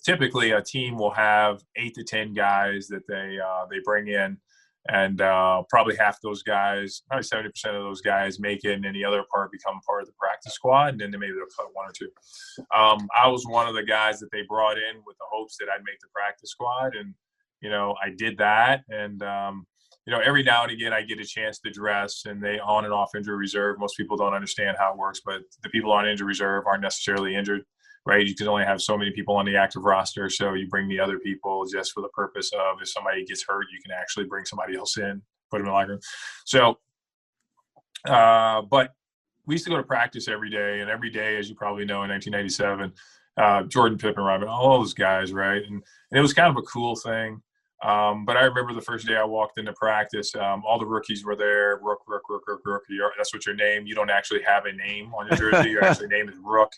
typically a team will have 8 to 10 guys that they bring in, and probably half those guys, probably 70% of those guys make it, and then the other part become part of the practice squad, and then maybe they'll cut one or two. I was one of the guys that they brought in with the hopes that I'd make the practice squad, and I did that, and every now and again I get a chance to dress, and they on and off injury reserve. Most people don't understand how it works, but the people on injury reserve aren't necessarily injured. Right, you can only have so many people on the active roster, so you bring the other people just for the purpose of if somebody gets hurt, you can actually bring somebody else in, put them in the locker room. So, but we used to go to practice every day, and every day, as you probably know, in 1997, Jordan, Pippen, Robin, all those guys, right? And it was kind of a cool thing. But I remember the first day I walked into practice, all the rookies were there. Rook. That's what your name. You don't actually have a name on your jersey. Your actual name is Rook.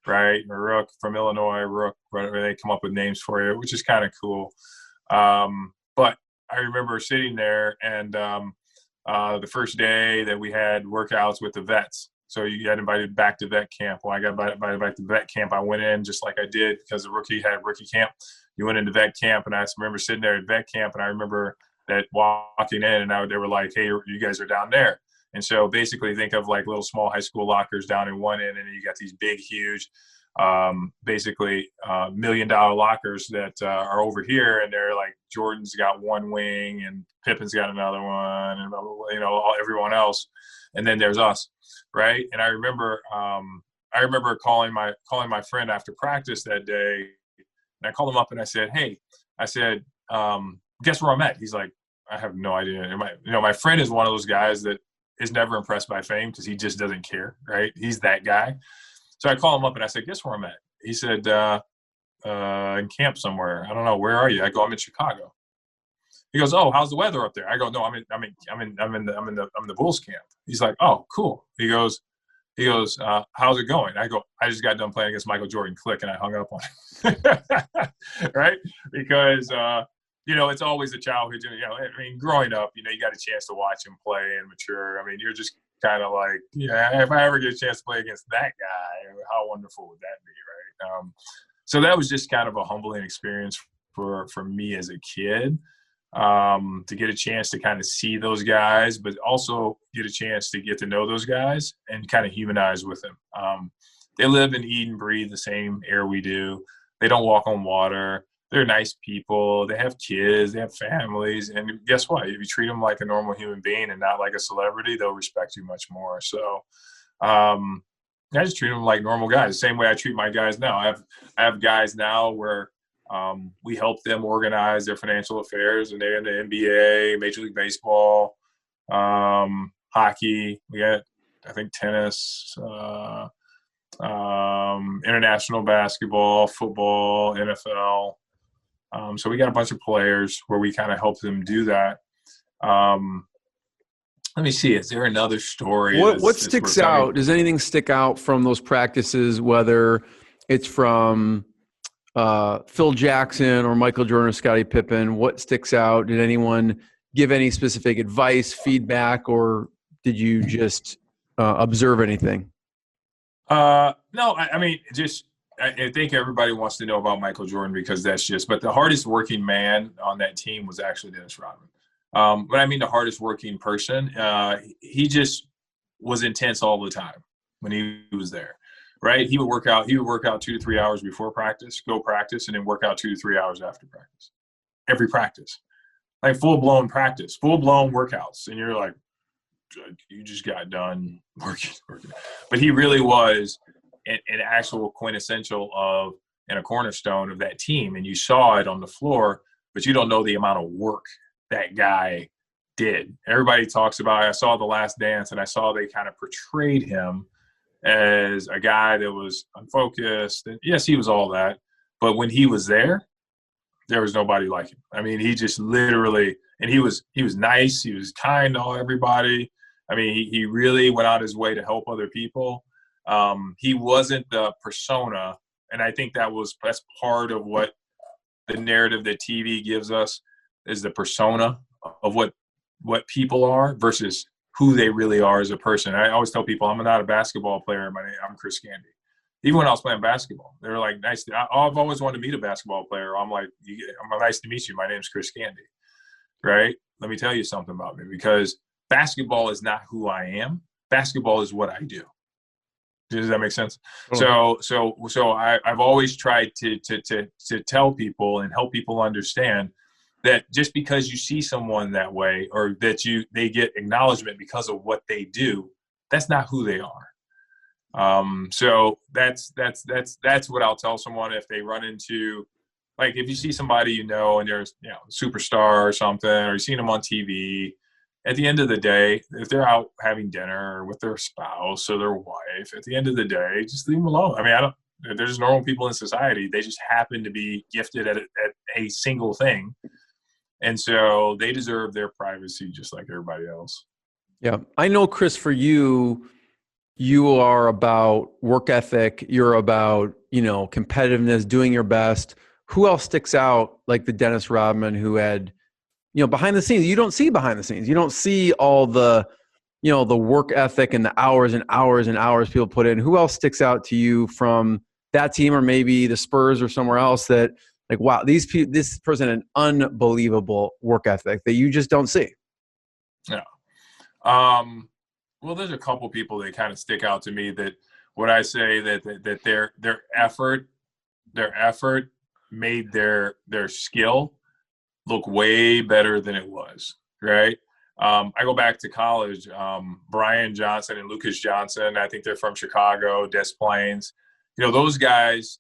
Right, or Rook from Illinois, Rook, whatever, they come up with names for you, which is kind of cool. But I remember sitting there, and the first day that we had workouts with the vets, so you got invited back to vet camp. When I got invited back to vet camp, I went in just like I did because the rookie had rookie camp. You went into vet camp, and I just remember sitting there at vet camp, and I remember that walking in, and they were like, "Hey, you guys are down there." And so basically think of like little small high school lockers down in one end, and then you got these big, huge, basically $1 million lockers that are over here. And they're like, Jordan's got one wing and Pippen's got another one, and everyone else. and then there's us, right? And I remember calling my friend after practice that day, and I called him up and I said, "Hey," I said, "Guess where I'm at?" He's like, "I have no idea." My friend is one of those guys that is never impressed by fame because he just doesn't care, right? He's that guy. So I call him up and I said, "Guess where I'm at?" He said, "In camp somewhere. I don't know. Where are you?" I go, "I'm in Chicago." He goes, "Oh, how's the weather up there?" I go, "No, I'm in the Bulls camp." He's like, "Oh, cool." He goes, "How's it going?" I go, "I just got done playing against Michael Jordan." Click, and I hung up on him. Right? Because it's always a childhood. Growing up, you got a chance to watch him play and mature. You're just kind of like, yeah, if I ever get a chance to play against that guy, how wonderful would that be, right? So that was just kind of a humbling experience for me as a kid, to get a chance to kind of see those guys, but also get a chance to get to know those guys and kind of humanize with them. They live and eat and breathe the same air we do. They don't walk on water. They're nice people. They have kids. They have families. And guess what? If you treat them like a normal human being and not like a celebrity, they'll respect you much more. So I just treat them like normal guys, the same way I treat my guys now. I have guys now where we help them organize their financial affairs, and they're in the NBA, Major League Baseball, hockey. We got, I think, tennis, international basketball, football, NFL. So we got a bunch of players where we kind of help them do that. Let me see. Is there another story? What sticks out? Does anything stick out from those practices, whether it's from Phil Jackson or Michael Jordan or Scottie Pippen? What sticks out? Did anyone give any specific advice, feedback, or did you just observe anything? No, I think everybody wants to know about Michael Jordan because but the hardest working man on that team was actually Dennis Rodman. But the hardest working person, he just was intense all the time when he was there, right? He would work out 2 to 3 hours before practice, go practice, and then work out 2 to 3 hours after practice. Every practice, like full-blown practice, full-blown workouts. And you're like, you just got done working. But he really was an actual quintessential and a cornerstone of that team. And you saw it on the floor, but you don't know the amount of work that guy did. Everybody talks about, I saw The Last Dance, and I saw they kind of portrayed him as a guy that was unfocused. And yes, he was all that. But when he was there was nobody like him. He just literally, and he was nice. He was kind to everybody. He really went out his way to help other people. He wasn't the persona, and I think that's part of what the narrative that TV gives us is the persona of what people are versus who they really are as a person. I always tell people I'm not a basketball player. I'm Chris Gandy. Even when I was playing basketball, they were like, "Nice." I've always wanted to meet a basketball player. I'm like, "Nice to meet you. My name's Chris Gandy." Right? Let me tell you something about me, because basketball is not who I am. Basketball is what I do. Does that make sense? Oh. So I've always tried to tell people and help people understand that just because you see someone that way, or that they get acknowledgement because of what they do, that's not who they are. So that's what I'll tell someone if they run into, like, if you see somebody and there's a superstar or something, or you've seen them on TV. At the end of the day, if they're out having dinner with their spouse or their wife, at the end of the day, just leave them alone. There's normal people in society. They just happen to be gifted at a single thing. And so they deserve their privacy just like everybody else. Yeah. I know, Chris, for you are about work ethic. You're about, competitiveness, doing your best. Who else sticks out like the Dennis Rodman who had, behind the scenes? You don't see behind the scenes. You don't see all the, the work ethic and the hours and hours and hours people put in. Who else sticks out to you from that team, or maybe the Spurs or somewhere else, that like, wow, this person had an unbelievable work ethic that you just don't see? Yeah. Well, there's a couple people that kind of stick out to me that what I say that their effort made their skill look way better than it was, right? I go back to college, Brian Johnson and Lucas Johnson, I think they're from Chicago, Des Plaines. Those guys,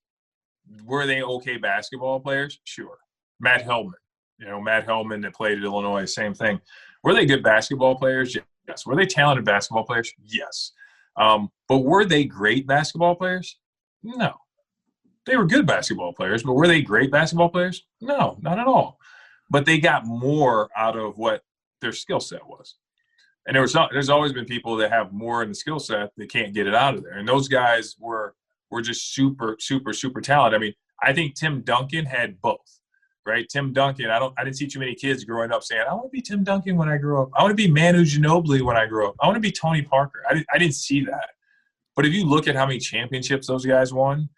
were they okay basketball players? Sure. Matt Hellman, that played at Illinois, same thing. Were they good basketball players? Yes. Were they talented basketball players? Yes. But were they great basketball players? No. They were good basketball players, but were they great basketball players? No, not at all. But they got more out of what their skill set was. And there's always been people that have more in the skill set that can't get it out of there. And those guys were just super, super, super talented. I mean, I think Tim Duncan had both, right? Tim Duncan, I didn't see too many kids growing up saying, I want to be Tim Duncan when I grow up. I want to be Manu Ginobili when I grow up. I want to be Tony Parker. I didn't see that. But if you look at how many championships those guys won,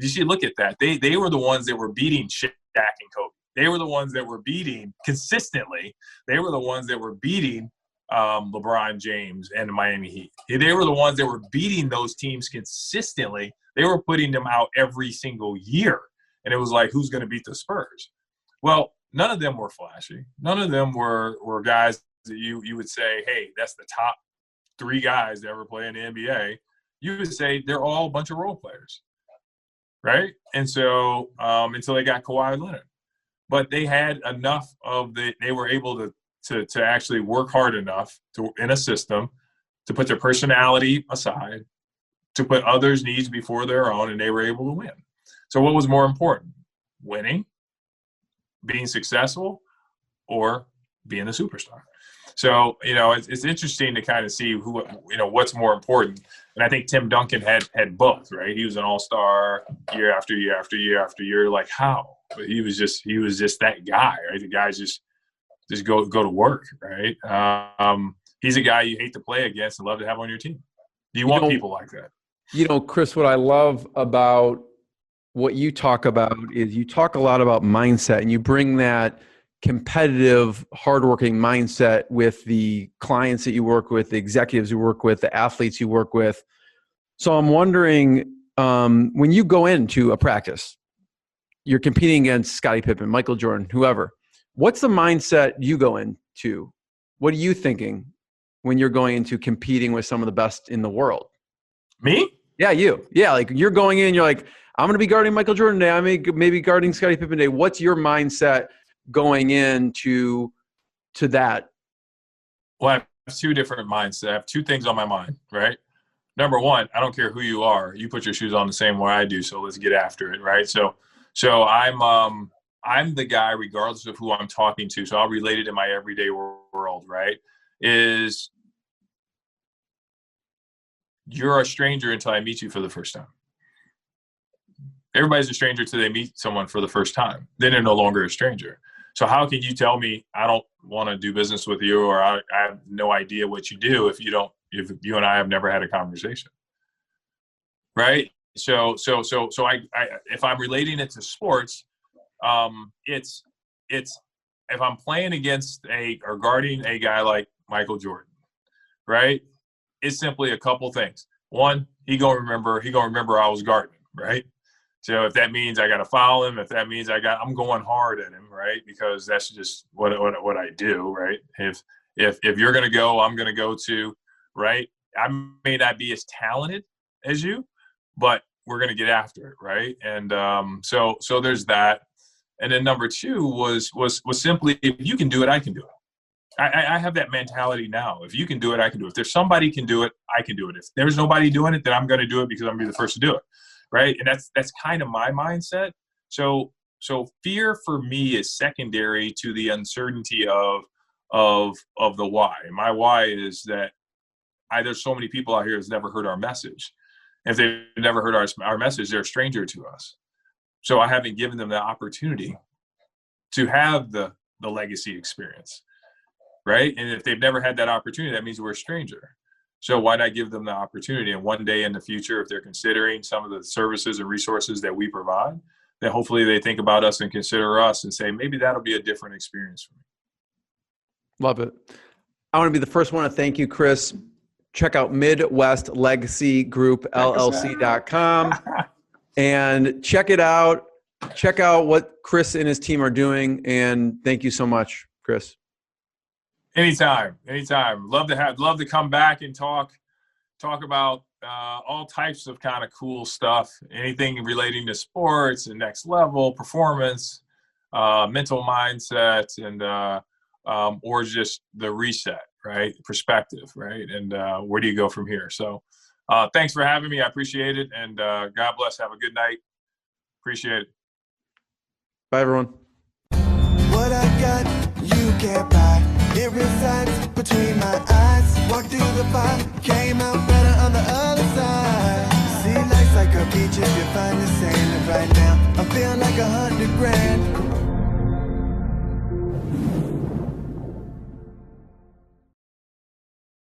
you should look at that. They were the ones that were beating Shaq and Kobe. They were the ones that were beating consistently. They were the ones that were beating LeBron James and the Miami Heat. They were the ones that were beating those teams consistently. They were putting them out every single year. And it was like, who's going to beat the Spurs? Well, none of them were flashy. None of them were guys that you would say, hey, that's the top 3 guys that ever play in the NBA. You would say they're all a bunch of role players. Right? And so until they got Kawhi Leonard. But they had enough they were able to actually work hard enough in a system to put their personality aside, to put others' needs before their own, and they were able to win. So what was more important? Winning, being successful, or being a superstar? So, it's interesting to kind of see what's more important. And I think Tim Duncan had both, right? He was an all-star year after year after year after year. Like, how? But he was just that guy, right? The guys just go to work, right? He's a guy you hate to play against and love to have on your team. You want people like that. Chris, what I love about what you talk about is you talk a lot about mindset, and you bring that competitive, hardworking mindset with the clients that you work with, the executives you work with, the athletes you work with. So I'm wondering, when you go into a practice, you're competing against Scottie Pippen, Michael Jordan, whoever. What's the mindset you go into? What are you thinking when you're going into competing with some of the best in the world? Me? Yeah, you. Yeah, like you're going in, you're like, I'm going to be guarding Michael Jordan today. I may be guarding Scottie Pippen today. What's your mindset going into that? Well, I have 2 different mindsets. I have 2 things on my mind, right? Number one, I don't care who you are. You put your shoes on the same way I do, so let's get after it, right? So I'm the guy, regardless of who I'm talking to. So I'll relate it in my everyday world, right? Is you're a stranger until I meet you for the first time. Everybody's a stranger until they meet someone for the first time. Then they're no longer a stranger. So how can you tell me I don't want to do business with you, or I have no idea what you do if you and I have never had a conversation, right? So I if I'm relating it to sports, it's if I'm playing against or guarding a guy like Michael Jordan, right? It's simply a couple things. One, he gonna remember I was guarding, right? So if that means I got to foul him, if that means I'm going hard at him, right? Because that's just what I do, right? If you're going to go, I'm going to go too, right? I may not be as talented as you, but we're going to get after it, right? And so there's that. And then number 2 was simply, if you can do it, I can do it. I have that mentality now. If you can do it, I can do it. If there's somebody can do it, I can do it. If there's nobody doing it, then I'm going to do it because I'm going to be the first to do it. Right. And that's kind of my mindset. So fear for me is secondary to the uncertainty of the why. My why is that there's so many people out here that's never heard our message. If they've never heard our message, they're a stranger to us. So I haven't given them the opportunity to have the legacy experience. Right. And if they've never had that opportunity, that means we're a stranger. So why not give them the opportunity? And one day in the future, if they're considering some of the services and resources that we provide, then hopefully they think about us and consider us and say, maybe that'll be a different experience for me. Love it. I want to be the first one to thank you, Chris. Check out Midwest Legacy Group, LLC.com and check it out. Check out what Chris and his team are doing. And thank you so much, Chris. Anytime. Love to come back and talk about all types of kind of cool stuff. Anything relating to sports and next level performance, mental mindset, and or just the reset, right? Perspective, right? And where do you go from here? So thanks for having me. I appreciate it. And God bless. Have a good night. Appreciate it. Bye, everyone. What I got, you can't buy. It resides between my eyes. Walked through the fire, came out better on the other side. See, life's like a beach if you find the sand. And right now, I'm feeling like $100 grand.